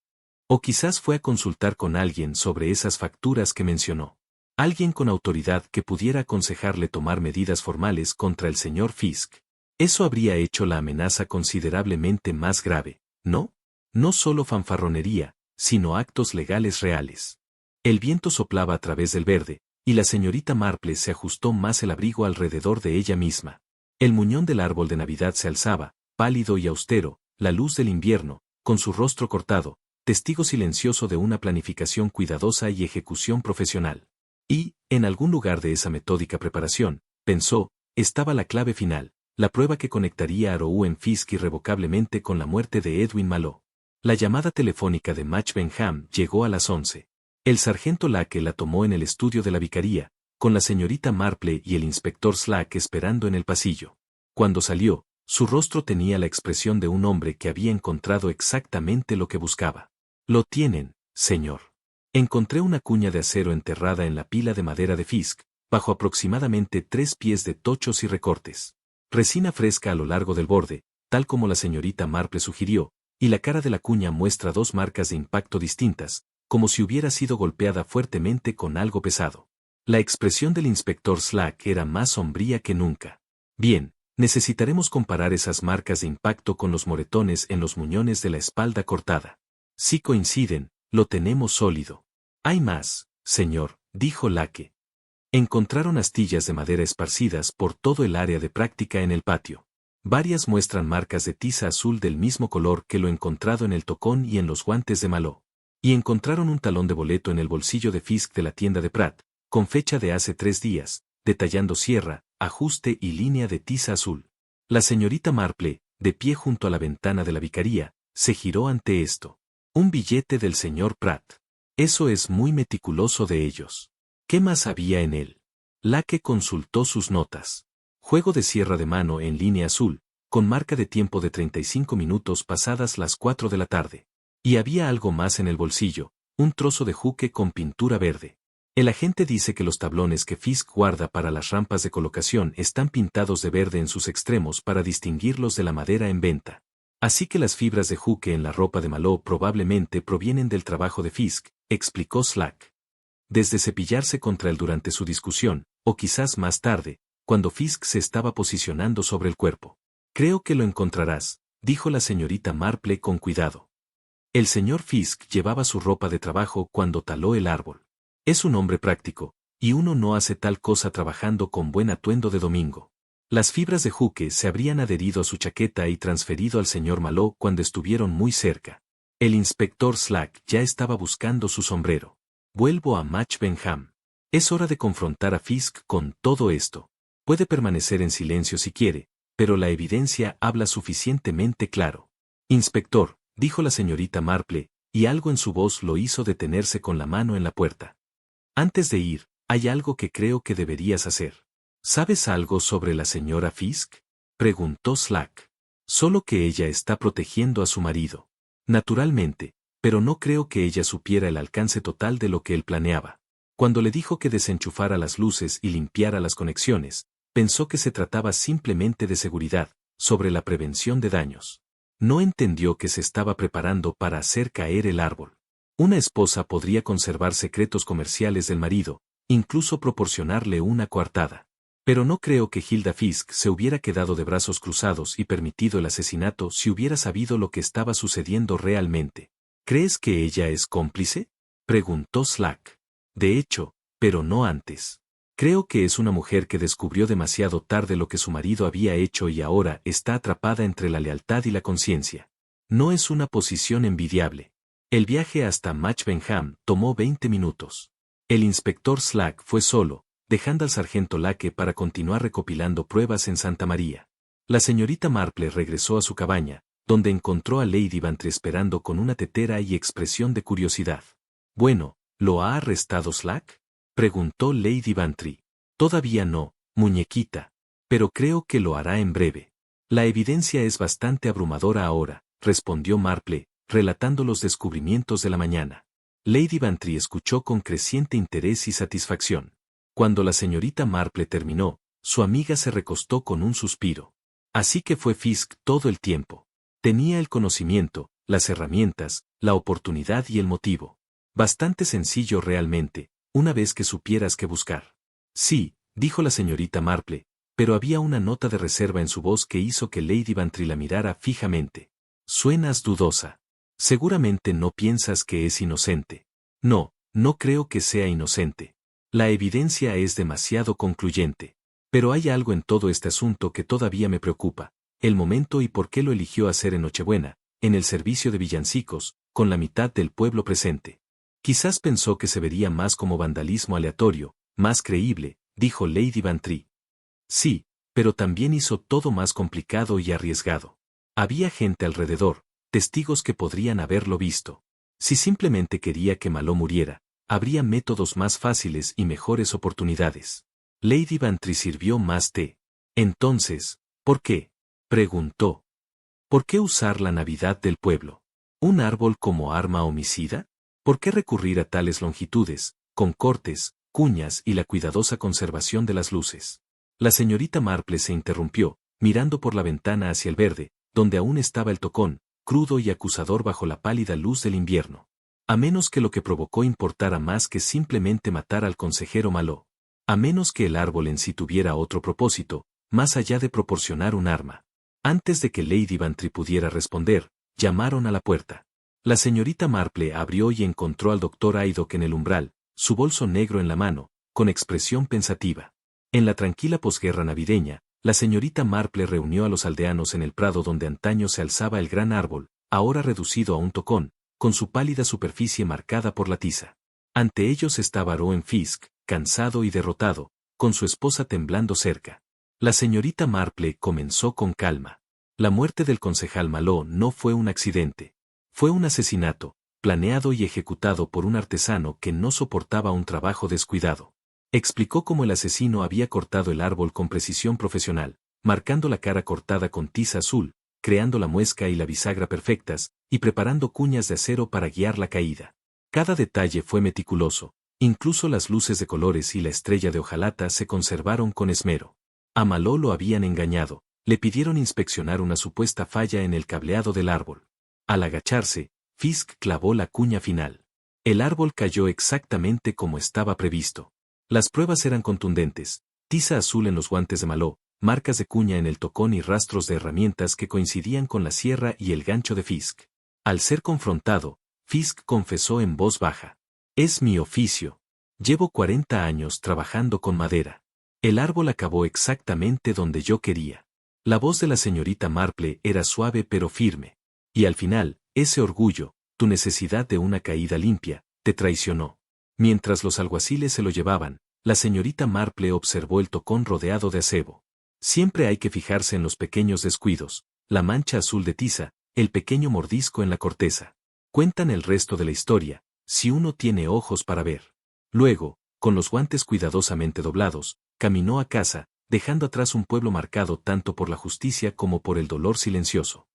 Speaker 1: O quizás fue a consultar con alguien sobre esas facturas que mencionó. Alguien con autoridad que pudiera aconsejarle tomar medidas formales contra el señor Fisk. Eso habría hecho la amenaza considerablemente más grave, ¿no? No solo fanfarronería, sino actos legales reales. El viento soplaba a través del verde, y la señorita Marple se ajustó más el abrigo alrededor de ella misma. El muñón del árbol de Navidad se alzaba, pálido y austero, la luz del invierno, con su rostro cortado, testigo silencioso de una planificación cuidadosa y ejecución profesional. Y, en algún lugar de esa metódica preparación, pensó, estaba la clave final, la prueba que conectaría a Rowan Fisk irrevocablemente con la muerte de Edwin Maló. La llamada telefónica de Match Benham llegó a las 11. El sargento Lake la tomó en el estudio de la vicaría, con la señorita Marple y el inspector Slack esperando en el pasillo. Cuando salió, su rostro tenía la expresión de un hombre que había encontrado exactamente lo que buscaba. Lo tienen, señor. Encontré una cuña de acero enterrada en la pila de madera de Fisk, bajo aproximadamente 3 pies de tochos y recortes. Resina fresca a lo largo del borde, tal como la señorita Marple sugirió, y la cara de la cuña muestra 2 marcas de impacto distintas, como si hubiera sido golpeada fuertemente con algo pesado. La expresión del inspector Slack era más sombría que nunca. Bien, necesitaremos comparar esas marcas de impacto con los moretones en los muñones de la espalda cortada. Si coinciden, lo tenemos sólido. Hay más, señor, dijo Lake. Encontraron astillas de madera esparcidas por todo el área de práctica en el patio. Varias muestran marcas de tiza azul del mismo color que lo encontrado en el tocón y en los guantes de Maló. Y encontraron un talón de boleto en el bolsillo de Fisk de la tienda de Pratt, con fecha de hace 3 días, detallando sierra, ajuste y línea de tiza azul. La señorita Marple, de pie junto a la ventana de la vicaría, se giró ante esto. Un billete del señor Pratt. Eso es muy meticuloso de ellos. ¿Qué más había en él? Lake consultó sus notas. Juego de sierra de mano en línea azul, con marca de tiempo de 35 minutos pasadas las 4 de la tarde. Y había algo más en el bolsillo, un trozo de juque con pintura verde. El agente dice que los tablones que Fisk guarda para las rampas de colocación están pintados de verde en sus extremos para distinguirlos de la madera en venta. Así que las fibras de juque en la ropa de Maló probablemente provienen del trabajo de Fisk, explicó Slack. Desde cepillarse contra él durante su discusión, o quizás más tarde, cuando Fisk se estaba posicionando sobre el cuerpo. Creo que lo encontrarás, dijo la señorita Marple con cuidado. El señor Fisk llevaba su ropa de trabajo cuando taló el árbol. Es un hombre práctico, y uno no hace tal cosa trabajando con buen atuendo de domingo. Las fibras de juque se habrían adherido a su chaqueta y transferido al señor Maló cuando estuvieron muy cerca. El inspector Slack ya estaba buscando su sombrero. Vuelvo a Match Benham. Es hora de confrontar a Fisk con todo esto. Puede permanecer en silencio si quiere, pero la evidencia habla suficientemente claro. Inspector, dijo la señorita Marple, y algo en su voz lo hizo detenerse con la mano en la puerta. Antes de ir, hay algo que creo que deberías hacer. ¿Sabes algo sobre la señora Fisk? Preguntó Slack. Solo que ella está protegiendo a su marido. Naturalmente, pero no creo que ella supiera el alcance total de lo que él planeaba. Cuando le dijo que desenchufara las luces y limpiara las conexiones, pensó que se trataba simplemente de seguridad, sobre la prevención de daños. No entendió que se estaba preparando para hacer caer el árbol. Una esposa podría conservar secretos comerciales del marido, incluso proporcionarle una coartada. Pero no creo que Hilda Fisk se hubiera quedado de brazos cruzados y permitido el asesinato si hubiera sabido lo que estaba sucediendo realmente. ¿Crees que ella es cómplice? Preguntó Slack. De hecho, pero no antes. Creo que es una mujer que descubrió demasiado tarde lo que su marido había hecho y ahora está atrapada entre la lealtad y la conciencia. No es una posición envidiable. El viaje hasta Match Benham tomó 20 minutos. El inspector Slack fue solo, dejando al sargento Lake para continuar recopilando pruebas en Santa María. La señorita Marple regresó a su cabaña, donde encontró a Lady Bantry esperando con una tetera y expresión de curiosidad. Bueno, ¿lo ha arrestado Slack? Preguntó Lady Bantry. Todavía no, muñequita. Pero creo que lo hará en breve. La evidencia es bastante abrumadora ahora, respondió Marple, relatando los descubrimientos de la mañana. Lady Bantry escuchó con creciente interés y satisfacción. Cuando la señorita Marple terminó, su amiga se recostó con un suspiro. Así que fue Fisk todo el tiempo. Tenía el conocimiento, las herramientas, la oportunidad y el motivo. Bastante sencillo realmente, una vez que supieras qué buscar. Sí, dijo la señorita Marple, pero había una nota de reserva en su voz que hizo que Lady Bantry la mirara fijamente. Suenas dudosa. Seguramente no piensas que es inocente. No, no creo que sea inocente. La evidencia es demasiado concluyente. Pero hay algo en todo este asunto que todavía me preocupa. El momento y por qué lo eligió hacer en Nochebuena, en el servicio de villancicos, con la mitad del pueblo presente. Quizás pensó que se vería más como vandalismo aleatorio, más creíble, dijo Lady Bantry. Sí, pero también hizo todo más complicado y arriesgado. Había gente alrededor, testigos que podrían haberlo visto. Si simplemente quería que Maló muriera, habría métodos más fáciles y mejores oportunidades. Lady Bantry sirvió más té. Entonces, ¿por qué? Preguntó. ¿Por qué usar la Navidad del pueblo? ¿Un árbol como arma homicida? ¿Por qué recurrir a tales longitudes, con cortes, cuñas y la cuidadosa conservación de las luces? La señorita Marple se interrumpió, mirando por la ventana hacia el verde, donde aún estaba el tocón, crudo y acusador bajo la pálida luz del invierno. A menos que lo que provocó importara más que simplemente matar al consejero Maló. A menos que el árbol en sí tuviera otro propósito, más allá de proporcionar un arma. Antes de que Lady Bantry pudiera responder, llamaron a la puerta. La señorita Marple abrió y encontró al doctor Aydock en el umbral, su bolso negro en la mano, con expresión pensativa. En la tranquila posguerra navideña, la señorita Marple reunió a los aldeanos en el prado donde antaño se alzaba el gran árbol, ahora reducido a un tocón, con su pálida superficie marcada por la tiza. Ante ellos estaba Owen Fisk, cansado y derrotado, con su esposa temblando cerca. La señorita Marple comenzó con calma. La muerte del concejal Maló no fue un accidente. Fue un asesinato, planeado y ejecutado por un artesano que no soportaba un trabajo descuidado. Explicó cómo el asesino había cortado el árbol con precisión profesional, marcando la cara cortada con tiza azul, creando la muesca y la bisagra perfectas, y preparando cuñas de acero para guiar la caída. Cada detalle fue meticuloso, incluso las luces de colores y la estrella de hojalata se conservaron con esmero. A Maló lo habían engañado, le pidieron inspeccionar una supuesta falla en el cableado del árbol. Al agacharse, Fisk clavó la cuña final. El árbol cayó exactamente como estaba previsto. Las pruebas eran contundentes, tiza azul en los guantes de Maló, marcas de cuña en el tocón y rastros de herramientas que coincidían con la sierra y el gancho de Fisk. Al ser confrontado, Fisk confesó en voz baja. Es mi oficio. Llevo 40 años trabajando con madera. El árbol acabó exactamente donde yo quería. La voz de la señorita Marple era suave pero firme. Y al final, ese orgullo, tu necesidad de una caída limpia, te traicionó. Mientras los alguaciles se lo llevaban, la señorita Marple observó el tocón rodeado de acebo. Siempre hay que fijarse en los pequeños descuidos, la mancha azul de tiza, el pequeño mordisco en la corteza. Cuentan el resto de la historia, si uno tiene ojos para ver. Luego, con los guantes cuidadosamente doblados, caminó a casa, dejando atrás un pueblo marcado tanto por la justicia como por el dolor silencioso.